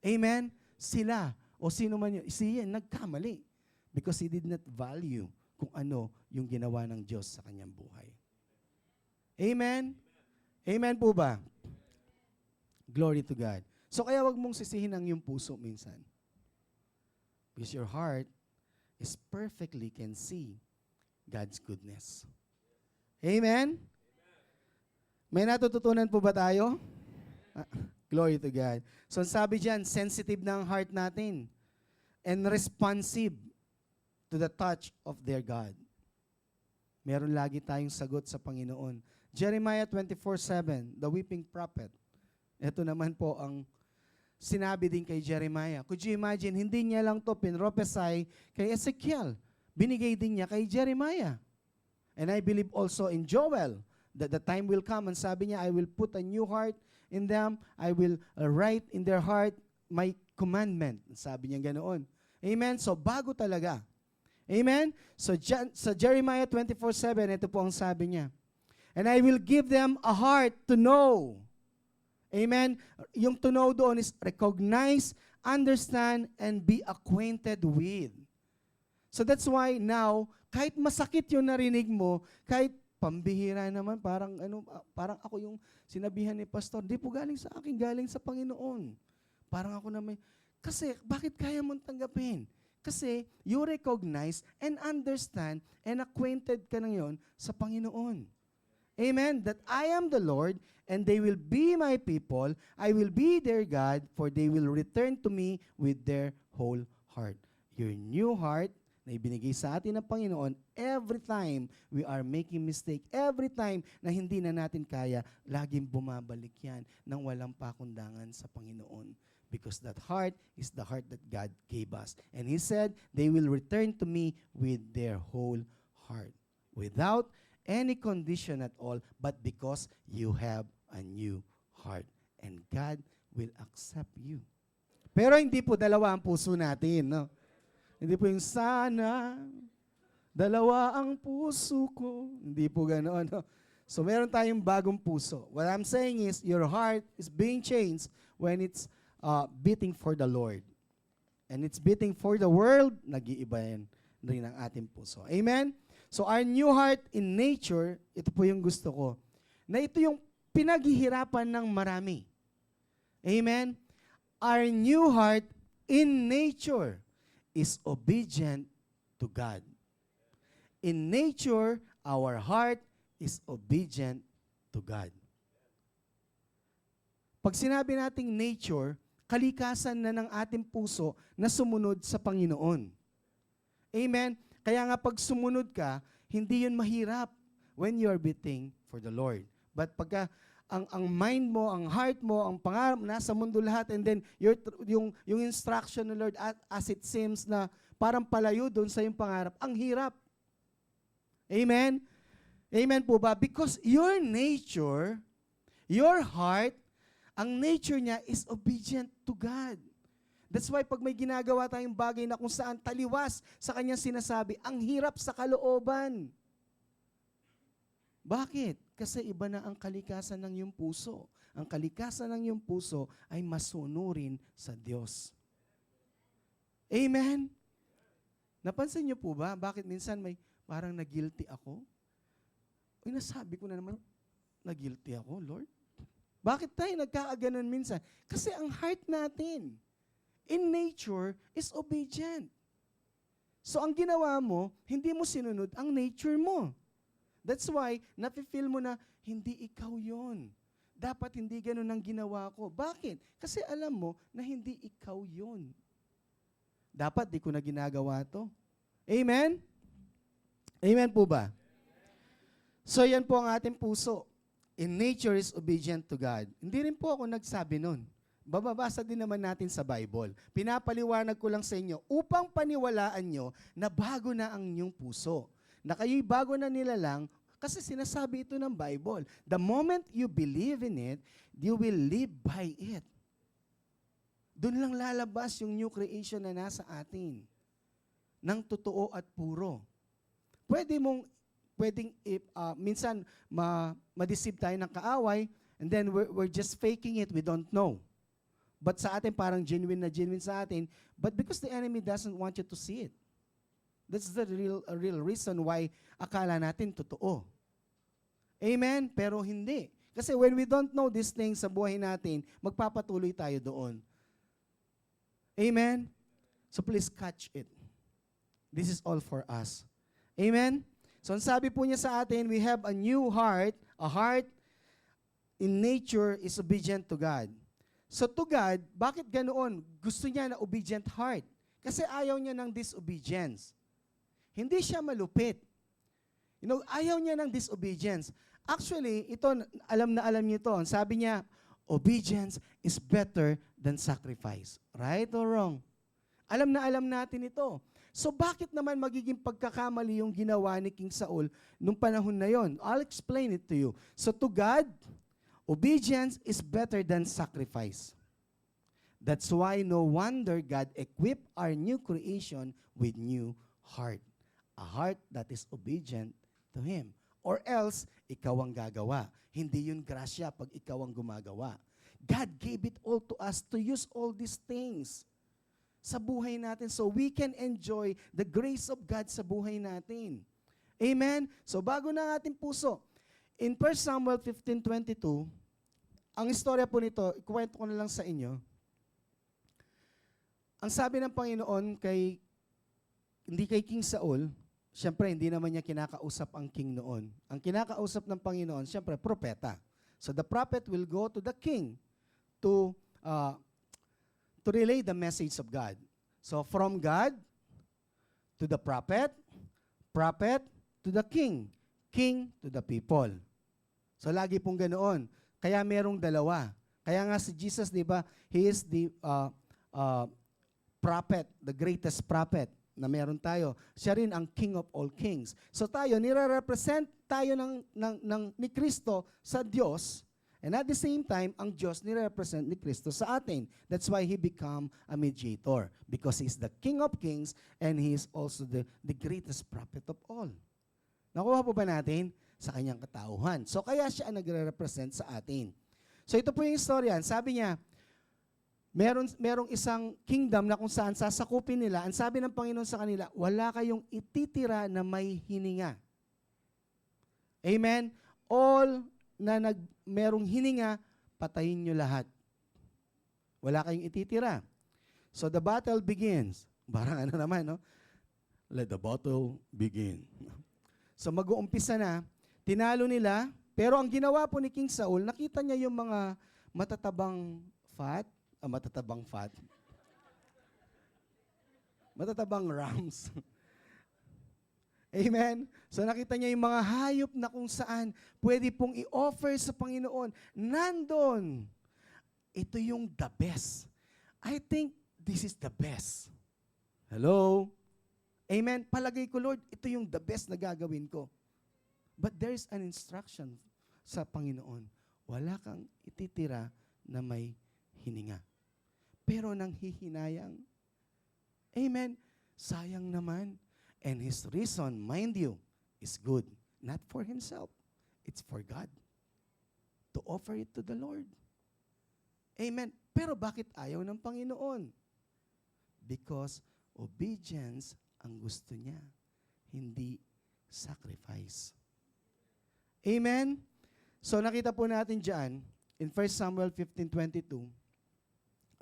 Amen? Sila, o sino man yun, siya nagkamali because he did not value kung ano yung ginawa ng Diyos sa kanyang buhay. Amen? Amen po ba? Glory to God. So kaya wag mong sisihin ang iyong puso minsan. Because your heart is perfectly can see God's goodness. Amen? May natututunan po ba tayo? Glory to God. So sabi diyan, sensitive na ang heart natin and responsive to the touch of their God. Meron lagi tayong sagot sa Panginoon. Jeremiah 24:7, the weeping prophet. Ito naman po ang sinabi din kay Jeremiah. Could you imagine, hindi niya lang to pinrophesy kay Ezekiel. Binigay din niya kay Jeremiah. And I believe also in Joel that the time will come, and sabi niya, I will put a new heart in them. I will write in their heart my commandment. Sabi niya ganoon. Amen? So bago talaga. Amen? So sa Jeremiah 24:7, ito po ang sabi niya. And I will give them a heart to know. Amen? Yung to know doon is recognize, understand, and be acquainted with. So that's why now, kahit masakit yung narinig mo, kahit pambihira naman, parang ako yung sinabihan ni pastor, di po galing sa akin, galing sa Panginoon. Parang ako na may, kasi bakit kaya mong tanggapin? Kasi you recognize and understand and acquainted ka na yon sa Panginoon. Amen? That I am the Lord, and they will be my people. I will be their God, for they will return to me with their whole heart. Your new heart na ibinigay sa atin ng Panginoon, every time we are making mistake, every time na hindi na natin kaya, laging bumabalik yan nang walang pakundangan sa Panginoon. Because that heart is the heart that God gave us. And He said, they will return to me with their whole heart. Without any condition at all, but because you have a new heart. And God will accept you. Pero hindi po dalawa ang puso natin, no? Hindi po yung sana, dalawa ang puso ko. Hindi po ganoon, no? So meron tayong bagong puso. What I'm saying is, your heart is being changed when it's beating for the Lord. And it's beating for the world, nag-iiba yan rin ang ating puso. Amen? So our new heart in nature, ito po yung gusto ko, na ito yung pinaghihirapan ng marami. Amen? Our new heart in nature is obedient to God. In nature, our heart is obedient to God. Pag sinabi nating nature, kalikasan na ng ating puso na sumunod sa Panginoon. Amen? Kaya nga pag sumunod ka, hindi yun mahirap when you are beating for the Lord. But pagka ang mind mo, ang heart mo, ang pangarap nasa mundo lahat, and then yung instruction ng Lord as it seems na parang palayo doon sa yung pangarap, ang hirap. Amen? Amen po ba? Because your nature, your heart, ang nature niya is obedient to God. That's why pag may ginagawa tayong bagay na kung saan taliwas sa kanyang sinasabi, ang hirap sa kalooban. Bakit? Kasi iba na ang kalikasan ng iyong puso. Ang kalikasan ng iyong puso ay masunurin sa Diyos. Amen? Napansin niyo po ba, bakit minsan may parang nag-guilty ako? Uy, nasabi ko na naman, nag-guilty ako, Lord. Bakit tayo nagkakaganon minsan? Kasi ang heart natin, in nature, is obedient. So ang ginawa mo, hindi mo sinunod ang nature mo. That's why, nafe-feel mo na, hindi ikaw yon. Dapat hindi ganun ang ginawa ko. Bakit? Kasi alam mo na hindi ikaw yon. Dapat di ko na ginagawa to. Amen? Amen po ba? So yan po ang ating puso. In nature is obedient to God. Hindi rin po ako nagsabi nun. Bababasa din naman natin sa Bible. Pinapaliwanag ko lang sa inyo upang paniwalaan nyo na bago na ang inyong puso. Na kayo'y bago na nilalang kasi sinasabi ito ng Bible. The moment you believe in it, you will live by it. Doon lang lalabas yung new creation na nasa atin. Ng totoo at puro. Minsan ma-deceive tayo ng kaaway and then we're just faking it, we don't know. But sa atin parang genuine na genuine sa atin, but because the enemy doesn't want you to see it. That's the real reason why akala natin totoo. Amen? Pero hindi. Kasi when we don't know these things sa buhay natin, magpapatuloy tayo doon. Amen? So please catch it. This is all for us. Amen? So ang sabi po niya sa atin, we have a new heart. A heart in nature is obedient to God. So to God, bakit ganoon? Gusto niya na obedient heart. Kasi ayaw niya ng disobedience. Hindi siya malupit. Ayaw niya ng disobedience. Actually, ito, alam na alam niyo ito. Sabi niya, obedience is better than sacrifice. Right or wrong? Alam na alam natin ito. So bakit naman magiging pagkakamali yung ginawa ni King Saul nung panahon na yon? I'll explain it to you. So to God, obedience is better than sacrifice. That's why no wonder God equipped our new creation with new heart. A heart that is obedient to Him. Or else, ikaw ang gagawa. Hindi yun grasya pag ikaw ang gumagawa. God gave it all to us to use all these things sa buhay natin so we can enjoy the grace of God sa buhay natin. Amen? So bago na ang ating puso, in 1 Samuel 15:22, ang istorya po nito, ikuwento ko na lang sa inyo. Ang sabi ng Panginoon hindi kay King Saul, siyempre hindi naman niya kinakausap ang king noon. Ang kinakausap ng Panginoon, siyempre, propeta. So the prophet will go to the king to relay the message of God. So from God to the prophet, prophet to the king, king to the people. So lagi pong ganoon. Kaya merong dalawa. Kaya nga si Jesus, di ba, He is the prophet, the greatest prophet na meron tayo. Siya rin ang King of all kings. So tayo, nire-represent tayo ni Kristo sa Diyos. And at the same time, ang Diyos nire-represent ni Kristo sa atin. That's why He become a mediator. Because He's the King of kings and He is also the greatest prophet of all. Nakuha po ba natin? Sa kanyang katauhan. So kaya siya ang nagre-represent sa atin. So ito po yung istorya. Sabi niya, merong isang kingdom na kung saan sasakupin nila. Ang sabi ng Panginoon sa kanila, wala kayong ititira na may hininga. Amen? All na merong hininga, patayin nyo lahat. Wala kayong ititira. So the battle begins. Parang ano naman, no? Let the battle begin. So mag-uumpisa na, tinalo nila, pero ang ginawa po ni King Saul, nakita niya yung mga matatabang rams. Amen? So nakita niya yung mga hayop na kung saan pwede pong i-offer sa Panginoon. Nandun. Ito yung the best. I think this is the best. Hello? Amen? Palagay ko, Lord, ito yung the best na gagawin ko. But there's an instruction sa Panginoon. Wala kang ititira na may hininga. Pero nang hihinayang, amen, sayang naman. And his reason, mind you, is good. Not for himself. It's for God. To offer it to the Lord. Amen. Pero bakit ayaw ng Panginoon? Because obedience ang gusto niya. Hindi sacrifice. Amen? So nakita po natin dyan, in 1 Samuel 15:22,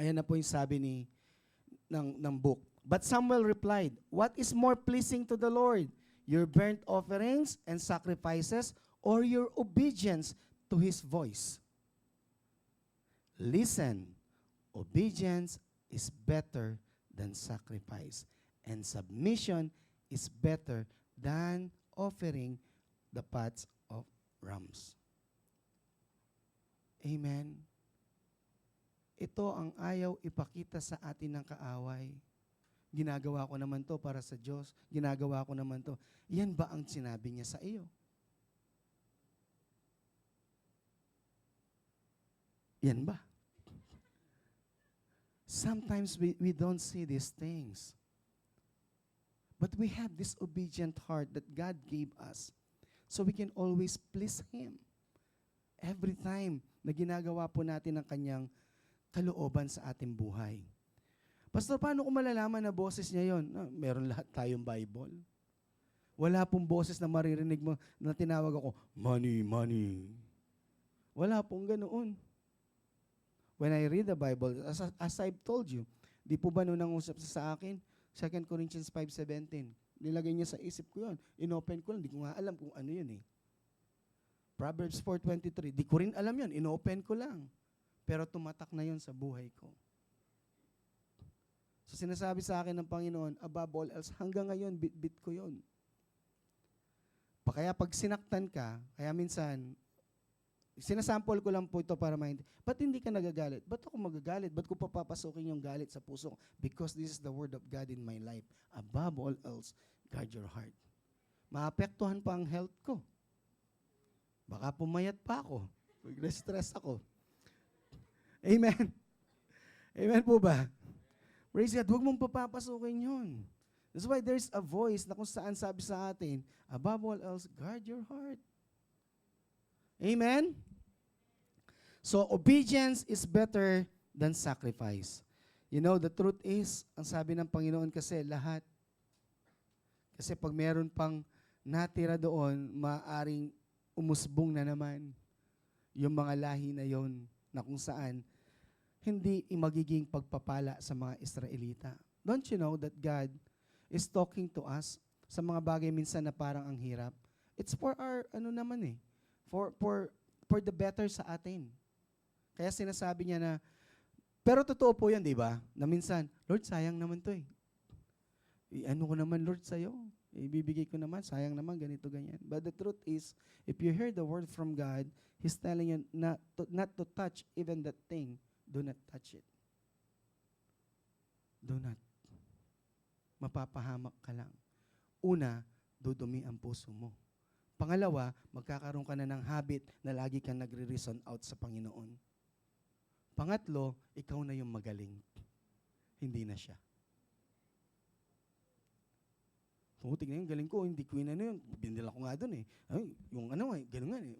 ayan na po yung sabi ng book. But Samuel replied, "What is more pleasing to the Lord, your burnt offerings and sacrifices, or your obedience to His voice?" Listen, obedience is better than sacrifice, and submission is better than offering the pots of rams. Amen. Ito ang ayaw ipakita sa atin ng kaaway. Ginagawa ko naman to para sa Diyos. Ginagawa ko naman to. Yan ba ang sinabi niya sa iyo? Yan ba? Sometimes we don't see these things. But we have this obedient heart that God gave us. So we can always please Him. Every time na ginagawa po natin ang kanyang kalooban sa ating buhay. Pastor, paano ko malalaman na boses niya yon? Meron lahat tayong Bible. Wala pong boses na maririnig mo na tinawag ako, money, money. Wala pong ganoon. When I read the Bible, as I've told you, di po ba nung nangusap sa akin, 2 Corinthians 5:17, nilagay niya sa isip ko yun. Inopen ko lang, di ko nga alam kung ano yun eh. Proverbs 4:23, di ko rin alam yun, inopen ko lang. Pero tumatak na yun sa buhay ko. So sinasabi sa akin ng Panginoon, above all else, hanggang ngayon, bit-bit ko yun. Kaya pag sinaktan ka, kaya minsan, sinasample ko lang po ito para maintindihan. Ba't hindi ka nagagalit? Ba't ako magagalit? Ba't ko papapasukin yung galit sa puso? Because this is the word of God in my life. Above all else, guard your heart. Maapektuhan pa ang health ko. Baka pumayat pa ako. Stress ako. Amen. Amen po ba? Praise God, huwag mong papapasukin yun. That's why there's a voice na kung saan sabi sa atin, above all else, guard your heart. Amen? So, obedience is better than sacrifice. You know, the truth is, ang sabi ng Panginoon kasi, lahat. Kasi pag meron pang natira doon, maaring umusbong na naman yung mga lahi na yon na kung saan hindi magiging pagpapala sa mga Israelita. Don't you know that God is talking to us sa mga bagay minsan na parang ang hirap? It's for our, for the better sa atin. Kaya sinasabi niya na, pero totoo po yan, di ba? Na minsan, Lord, sayang naman to eh. Ano ko naman, Lord, sa'yo? Ibibigay ko naman, sayang naman, ganito, ganyan. But the truth is, if you hear the word from God, He's telling you not to touch even that thing. Do not touch it. Do not. Mapapahamak ka lang. Una, dudumi ang puso mo. Pangalawa, magkakaroon ka na ng habit na lagi kang nagre-reason out sa Panginoon. Pangatlo, ikaw na yung magaling. Hindi na siya. Tingnan yung galing ko, hindi ko yun ano yun. Binila ko nga doon eh. Ay, yung ano eh, gano'n nga eh.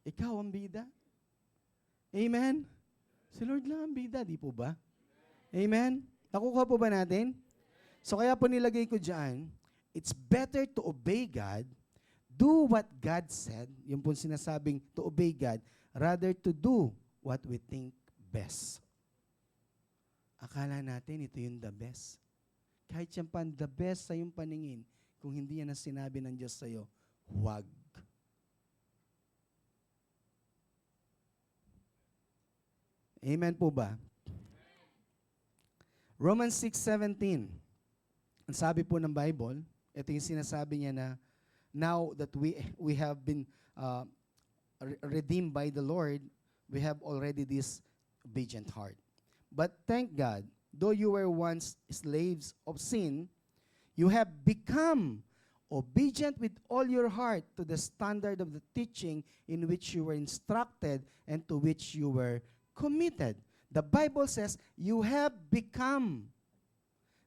Ikaw ang bida. Amen? Si Lord lang ang bida, di po ba? Amen? Nakukuha po ba natin? So kaya po nilagay ko dyan, it's better to obey God, do what God said, yung po sinasabing to obey God, rather to do what we think best. Akala natin ito yung the best. Kahit yan pa the best sa iyong paningin, kung hindi yan ang sinabi ng Diyos sa iyo, huwag. Amen po ba? Romans 6:17. Ang sabi po ng Bible, Ito yung sinasabi niya na, now that we have been redeemed by the Lord, we have already this obedient heart. But thank God, though you were once slaves of sin, you have become obedient with all your heart to the standard of the teaching in which you were instructed and to which you were committed. The Bible says you have become.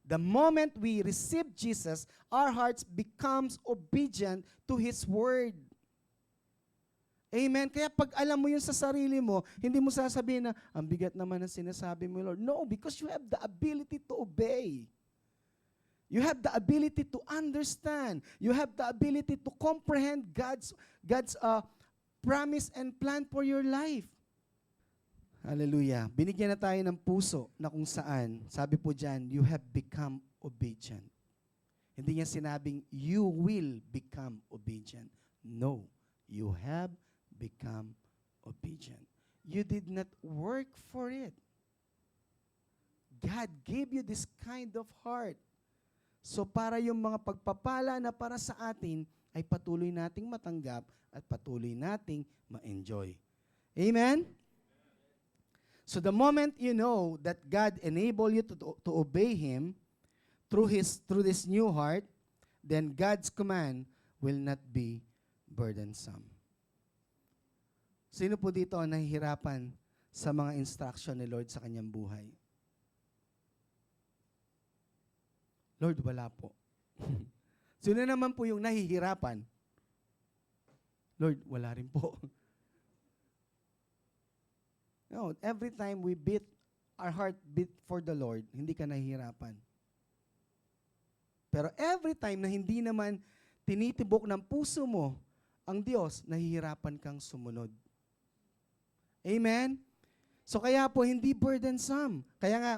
The moment we receive Jesus, our hearts becomes obedient to His Word. Amen? Kaya pag alam mo yun sa sarili mo, hindi mo sasabihin na, ang bigat naman ang sinasabi mo, Lord. No, because you have the ability to obey. You have the ability to understand. You have the ability to comprehend God's promise and plan for your life. Hallelujah. Binigyan na tayo ng puso na kung saan, sabi po dyan, you have become obedient. Hindi niya sinabing, you will become obedient. No, you have become obedient. You did not work for it. God gave you this kind of heart. So para yung mga pagpapala na para sa atin ay patuloy nating matanggap at patuloy nating ma-enjoy. Amen? So the moment you know that God enabled you to obey Him through this new heart, then God's command will not be burdensome. Sino po dito ang nahihirapan sa mga instruction ni Lord sa kanyang buhay? Lord, wala po. Sino naman po yung nahihirapan? Lord, wala rin po. No, every time we beat, our heart beat for the Lord, hindi ka nahihirapan. Pero every time na hindi naman tinitibok ng puso mo ang Diyos, nahihirapan kang sumunod. Amen? So kaya po, hindi burdensome. Kaya nga,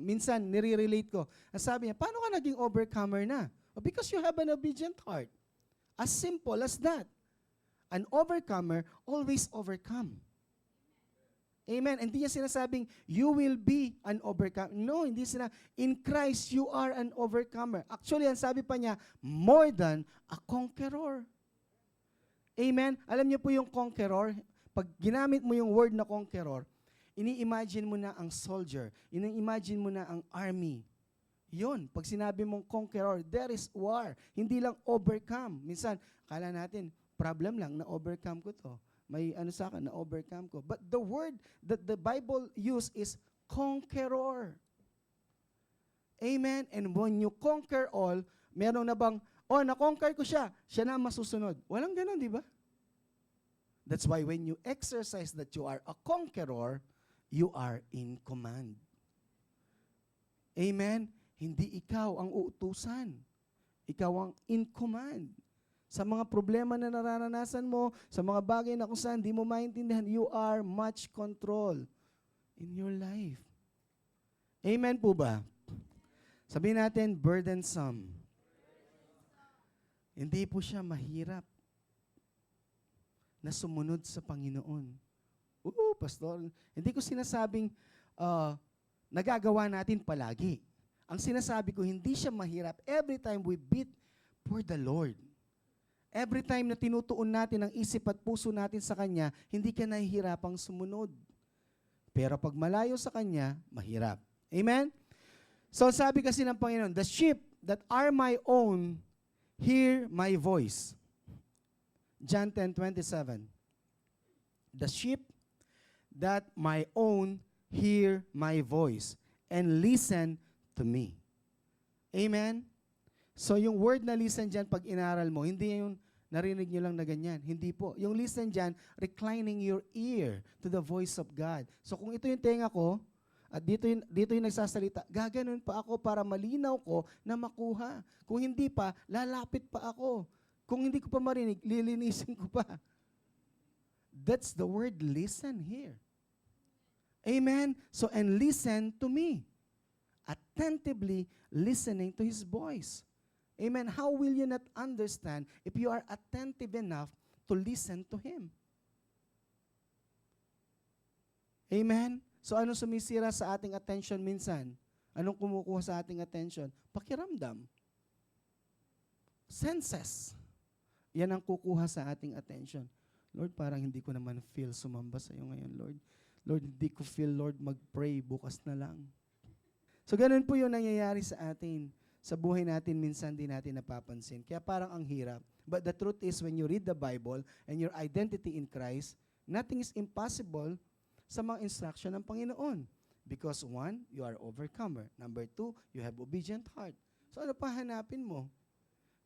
minsan, nire-relate ko. Ang sabi niya, paano ka naging overcomer na? Because you have an obedient heart. As simple as that. An overcomer always overcome. Amen. Hindi niya sinasabing, you will be an overcomer. No, hindi in Christ, you are an overcomer. Actually, ang sabi pa niya, more than a conqueror. Amen. Alam niyo po yung conqueror, pag ginamit mo yung word na conqueror, ini-imagine mo na ang soldier, ini-imagine mo na ang army. Yun, pag sinabi mong conqueror, there is war. Hindi lang overcome. Minsan, kala natin, problem lang, na-overcome ko to. May ano sa akin, na-overcome ko. But the word that the Bible use is conqueror. Amen? And when you conquer all, meron na bang, na-conquer ko siya, siya na masusunod. Walang ganun, di ba? That's why when you exercise that you are a conqueror, you are in command. Amen? Hindi ikaw ang uutusan. Ikaw ang in command. Sa mga problema na nararanasan mo, sa mga bagay na kung saan di mo maintindihan, you are much control in your life. Amen po ba? Sabihin natin, burdensome. Hindi po siya mahirap na sumunod sa Panginoon. Pastor, hindi ko sinasabing nagagawa natin palagi. Ang sinasabi ko, hindi siya mahirap every time we beat for the Lord. Every time na tinutuon natin ang isip at puso natin sa Kanya, hindi ka nahihirapang sumunod. Pero pag malayo sa Kanya, mahirap. Amen? So sabi kasi ng Panginoon, the sheep that are my own, hear my voice. John 10:27. The sheep that my own hear my voice and listen to me. Amen? So yung word na listen dyan, pag inaral mo, hindi yung narinig nyo lang na ganyan. Hindi po. Yung listen dyan, reclining your ear to the voice of God. So kung ito yung tenga ko, at dito yung nagsasalita, gaganon pa ako para malinaw ko na makuha. Kung hindi pa, lalapit pa ako. Kung hindi ko pa marinig, lilinisin ko pa. That's the word listen here. Amen? So, and listen to me. Attentively listening to His voice. Amen? How will you not understand if you are attentive enough to listen to Him? Amen? So, anong sumisira sa ating attention minsan? Anong kumukuha sa ating attention? Pakiramdam. senses. Yan ang kukuha sa ating attention. Lord, parang hindi ko naman feel sumamba sa iyo ngayon, Lord. Lord, hindi ko feel, Lord, mag-pray, bukas na lang. So, ganun po yung nangyayari sa atin. Sa buhay natin, minsan di natin napapansin. Kaya parang ang hirap. But the truth is, when you read the Bible and your identity in Christ, nothing is impossible sa mga instruction ng Panginoon. Because one, you are overcomer. Number two, you have obedient heart. So, ano pa hanapin mo?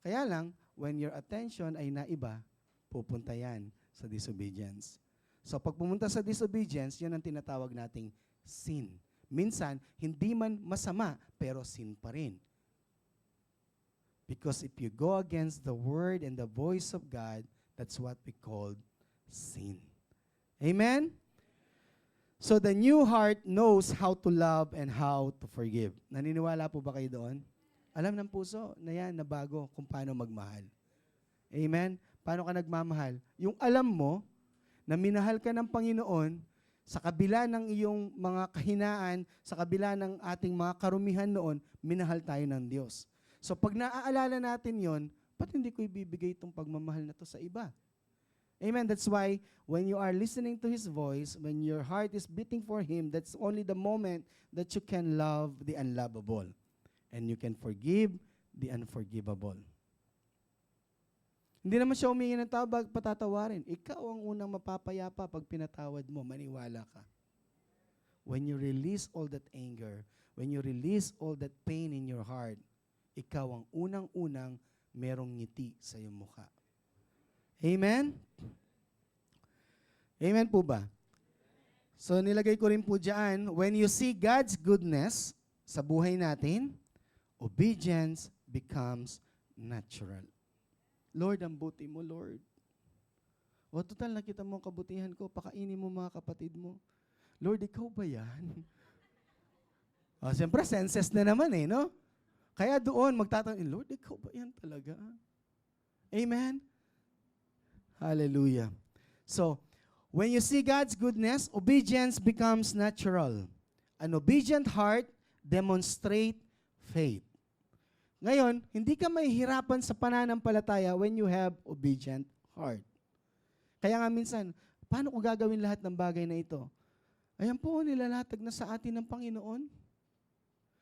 Kaya lang, when your attention ay naiba, pupunta yan sa disobedience. So pag pumunta sa disobedience, yan ang tinatawag nating sin. Minsan, hindi man masama, pero sin pa rin. Because if you go against the word and the voice of God, that's what we call sin. Amen? So the new heart knows how to love and how to forgive. Naniniwala po ba kayo doon? Alam ng puso na yan, na bago kung paano magmahal. Amen? Paano ka nagmamahal? Yung alam mo na minahal ka ng Panginoon sa kabila ng iyong mga kahinaan, sa kabila ng ating mga karumihan noon, minahal tayo ng Diyos. So pag naaalala natin yon, ba't hindi ko ibibigay itong pagmamahal na to sa iba? Amen? That's why when you are listening to His voice, when your heart is beating for Him, that's only the moment that you can love the unlovable. And you can forgive the unforgivable. Hindi naman siya humingi ng tawad, patatawarin. Ikaw ang unang mapapayapa pag pinatawad mo, maniwala ka. When you release all that anger, when you release all that pain in your heart, ikaw ang unang-unang merong ngiti sa iyong mukha. Amen? Amen po ba? So nilagay ko rin po dyan, when you see God's goodness sa buhay natin, obedience becomes natural. Lord, ang buti mo, Lord. O total, nakita mo ang kabutihan ko, pakainin mo mga kapatid mo. Lord, ikaw ba yan? O, siyempre, senses na naman no? Kaya doon, magtatanong, Lord, ikaw ba yan talaga? Amen? Hallelujah. So, when you see God's goodness, obedience becomes natural. An obedient heart demonstrates faith. Ngayon, hindi ka mahihirapan sa pananampalataya when you have obedient heart. Kaya nga minsan, paano ko gagawin lahat ng bagay na ito? Ayan po, nilalatag na sa atin ng Panginoon.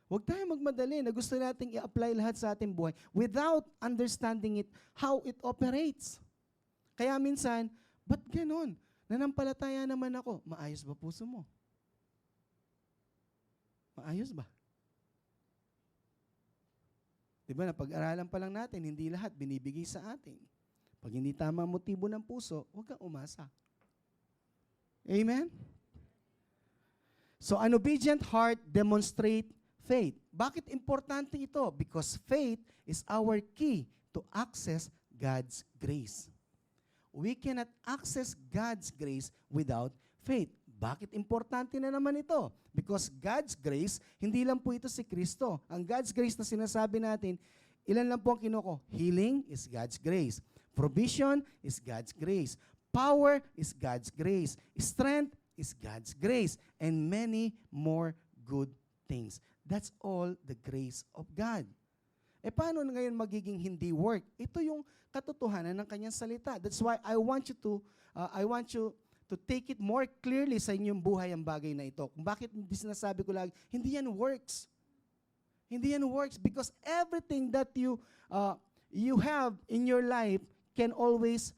Huwag tayo magmadali na gusto nating i-apply lahat sa ating buhay without understanding it, how it operates. Kaya minsan, ba't ganon? Nanampalataya naman ako. Maayos ba puso mo? Maayos ba? Diba, napag-aralan pa lang natin, hindi lahat binibigay sa atin. Pag hindi tama ang motibo ng puso, huwag kang umasa. Amen? So, an obedient heart demonstrate faith. Bakit importante ito? Because faith is our key to access God's grace. We cannot access God's grace without faith. Bakit importante na naman ito? Because God's grace, hindi lang po ito si Kristo. Ang God's grace na sinasabi natin, ilan lang po ang kinuko? Healing is God's grace. Provision is God's grace. Power is God's grace. Strength is God's grace. And many more good things. That's all the grace of God. Paano ngayon magiging hindi work? Ito yung katotohanan ng kanyang salita. That's why I want you to take it more clearly sa inyong buhay ang bagay na ito. Kung bakit hindi sinasabi ko lagi, hindi yan works. Hindi yan works because everything that you have in your life can always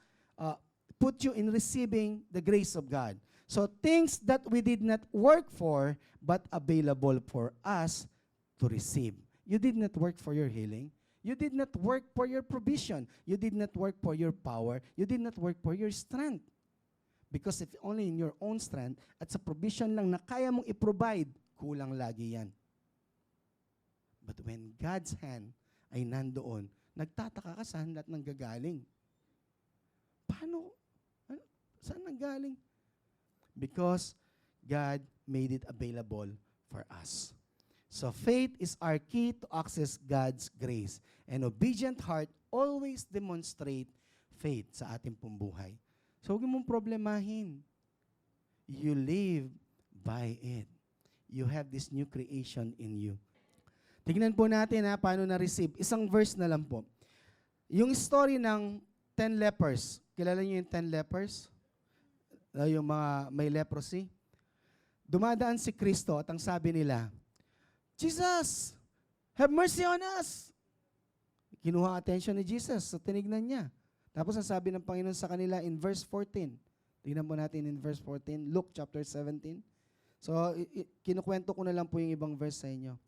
put you in receiving the grace of God. So things that we did not work for but available for us to receive. You did not work for your healing. You did not work for your provision. You did not work for your power. You did not work for your strength. Because if only in your own strength at sa provision lang na kaya mong i-provide, kulang lagi yan. But when God's hand ay nandoon, nagtataka ka saan lahat nang gagaling. Paano? Saan nanggaling? Because God made it available for us. So faith is our key to access God's grace. An obedient heart always demonstrate faith sa ating pong buhay. So huwag mong problemahin. You live by it. You have this new creation in you. Tignan po natin paano na-receive. Isang verse na lang po. Yung story ng 10 lepers. Kilala niyo yung 10 lepers? Yung mga may leprosy. Dumadaan si Kristo at ang sabi nila, Jesus, have mercy on us. Kinuha ang attention ni Jesus, so tinignan niya. Tapos ang sabi ng Panginoon sa kanila in verse 14. Tingnan po natin in verse 14, Luke chapter 17. So, kinukwento ko na lang po yung ibang verse sa inyo.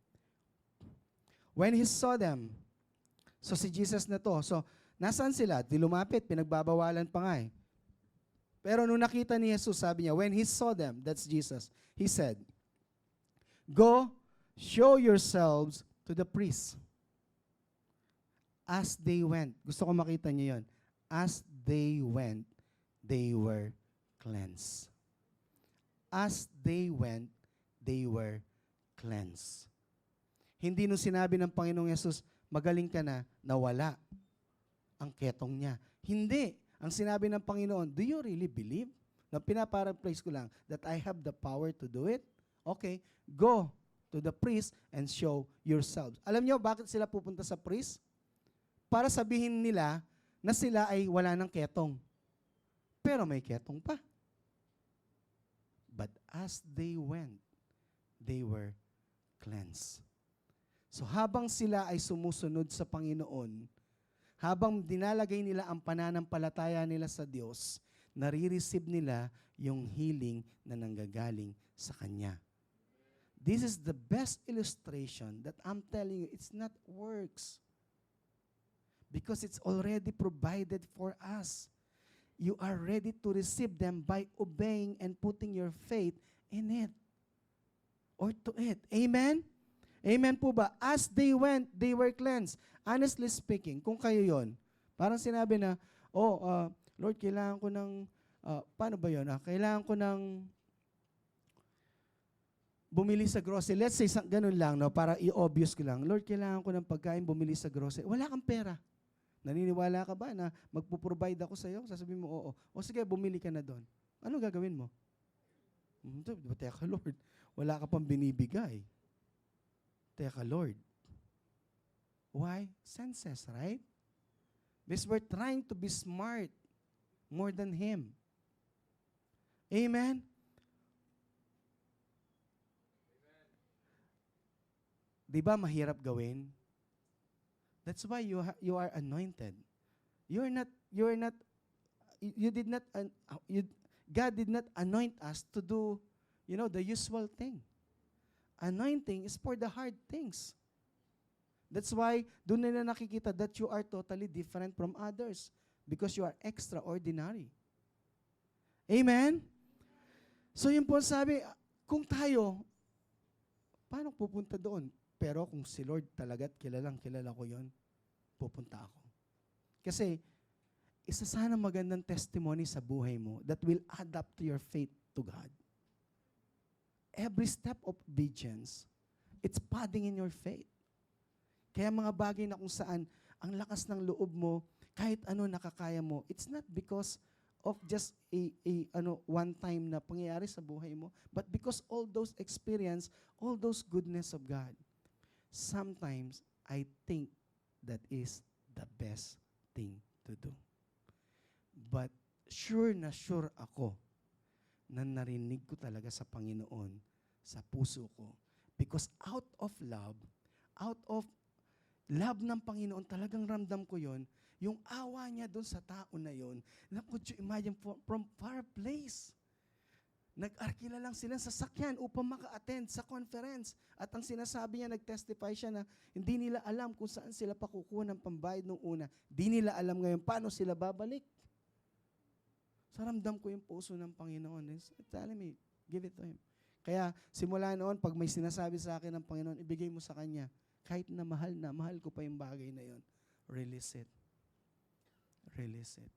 When he saw them, so si Jesus na to, so nasaan sila? Di lumapit, pinagbabawalan pa nga eh. Pero nung nakita ni Jesus, sabi niya, when he saw them, that's Jesus, he said, go, show yourselves to the priests. As they went, gusto ko makita niyo yun. As they went, they were cleansed. As they went, they were cleansed. Hindi nung sinabi ng Panginoong Yesus, magaling ka na, nawala ang ketong niya. Hindi. Ang sinabi ng Panginoon, do you really believe? Na pinaparaphrase ko lang, that I have the power to do it? Okay, go to the priest and show yourselves. Alam niyo bakit sila pupunta sa priest? Para sabihin nila na sila ay wala ng ketong. Pero may ketong pa. But as they went, they were cleansed. So habang sila ay sumusunod sa Panginoon, habang dinalagay nila ang pananampalataya nila sa Diyos, nare-receive nila yung healing na nanggagaling sa Kanya. This is the best illustration that I'm telling you, it's not works. Because it's already provided for us. You are ready to receive them by obeying and putting your faith in it. Or to it. Amen? Amen po ba? As they went, they were cleansed. Honestly speaking, kung kayo yon, parang sinabi na, Lord, kailangan ko ng, paano ba yun? Kailangan ko ng bumili sa grocery. Let's say, ganun lang, no? Para i-obvious ko lang. Lord, kailangan ko ng pagkain, bumili sa grocery. Wala kang pera. Naniniwala ka ba na magpo-provide ako sa iyo? Sasabihin mo, oo. O sige, bumili ka na doon. Ano gagawin mo? Teka, Lord, wala ka pang binibigay. Teka, Lord. Why? Senses, right? Because we're trying to be smart more than Him. Amen? Di ba mahirap gawin? That's why you are anointed. God did not anoint us to do, the usual thing. Anointing is for the hard things. That's why doon nila nakikita that you are totally different from others because you are extraordinary. Amen? So yun po sabi, kung tayo, paano pupunta doon? Pero kung si Lord talaga't kilala ko yon, pupunta ako. Kasi, isa sana magandang testimony sa buhay mo that will add up to your faith to God. Every step of obedience, it's padding in your faith. Kaya mga bagay na kung saan ang lakas ng loob mo, kahit ano nakakaya mo, it's not because of just a one time na pangyayari sa buhay mo, but because all those experience, all those goodness of God. Sometimes, I think that is the best thing to do. But sure na sure ako na narinig ko talaga sa Panginoon, sa puso ko. Because out of love ng Panginoon, talagang ramdam ko yon, yung awa niya doon sa tao na yon, na could you imagine from far place, nag-arkila lang sila sa sasakyan upang maka-attend sa conference. At ang sinasabi niya, nag-testify siya na hindi nila alam kung saan sila pakukuha ng pambayad nung una. Di nila alam ngayon paano sila babalik. So ramdam ko yung puso ng Panginoon. Tell me, give it to Him. Kaya simula noon, pag may sinasabi sa akin ng Panginoon, ibigay mo sa Kanya. Kahit na, mahal ko pa yung bagay na yon. Release it. Release it.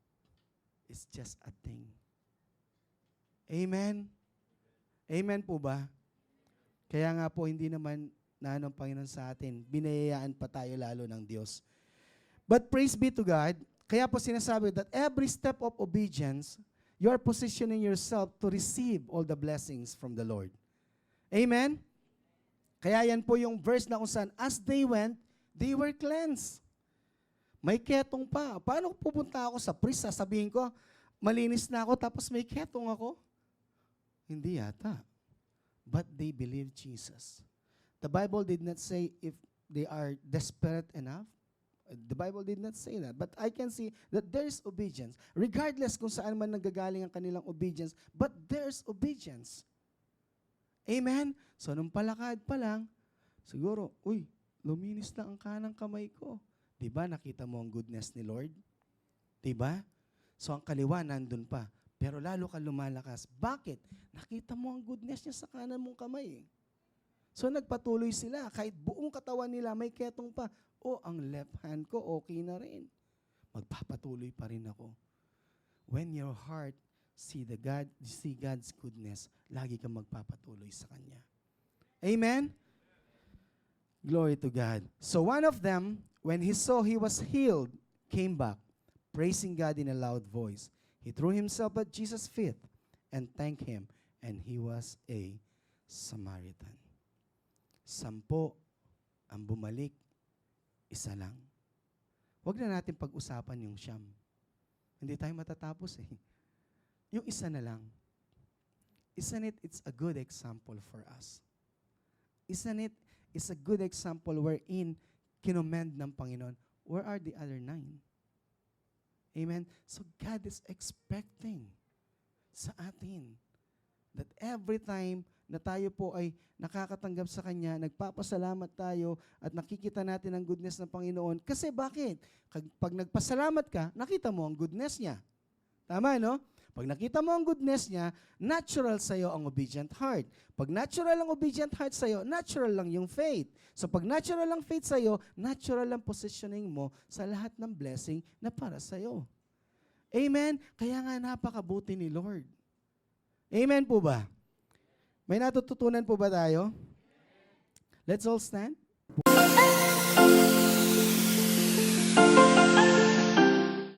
It's just a thing. Amen? Amen po ba? Kaya nga po, hindi naman ng Panginoon sa atin. Binayayaan pa tayo lalo ng Diyos. But praise be to God, kaya po sinasabi that every step of obedience, you are positioning yourself to receive all the blessings from the Lord. Amen? Kaya yan po yung verse na kung saan, as they went, they were cleansed. May ketong pa. Paano pupunta ako sa priest, sasabihin ko, malinis na ako, tapos may ketong ako? Hindi yata. But they believe Jesus. The Bible did not say if they are desperate enough. The Bible did not say that. But I can see that there is obedience. Regardless kung saan man nanggagaling ang kanilang obedience, but there's obedience. Amen? So, nung palakad pa lang, siguro, luminis na ang kanang kamay ko. Diba, nakita mo ang goodness ni Lord? Diba? So, ang kaliwa nandun pa. Pero lalo ka lumalakas. Bakit? Nakita mo ang goodness niya sa kanan mong kamay. So, nagpatuloy sila. Kahit buong katawan nila, may ketong pa. Ang left hand ko, okay na rin. Magpapatuloy pa rin ako. When your heart see God's goodness, lagi kang magpapatuloy sa Kanya. Amen? Glory to God. So one of them, when he saw he was healed, came back, praising God in a loud voice. He threw himself at Jesus' feet and thanked him, and he was a Samaritan. 10 ang bumalik, 1 lang. Huwag na natin pag-usapan yung 9. Hindi tayo matatapos eh. Yung 1 na lang. Isn't it, it's a good example for us. Isn't it, it's a good example wherein kinomend ng Panginoon, where are the other 9? Amen? So God is expecting sa atin that every time na tayo po ay nakakatanggap sa Kanya, nagpapasalamat tayo at nakikita natin ang goodness ng Panginoon. Kasi bakit? Pag nagpasalamat ka, nakita mo ang goodness niya. Tama, no? Pag nakita mo ang goodness niya, natural sa'yo ang obedient heart. Pag natural ang obedient heart sa'yo, natural lang yung faith. So pag natural ang faith sa'yo, natural ang positioning mo sa lahat ng blessing na para sa'yo. Amen? Kaya nga napakabuti ni Lord. Amen po ba? May natututunan po ba tayo? Let's all stand.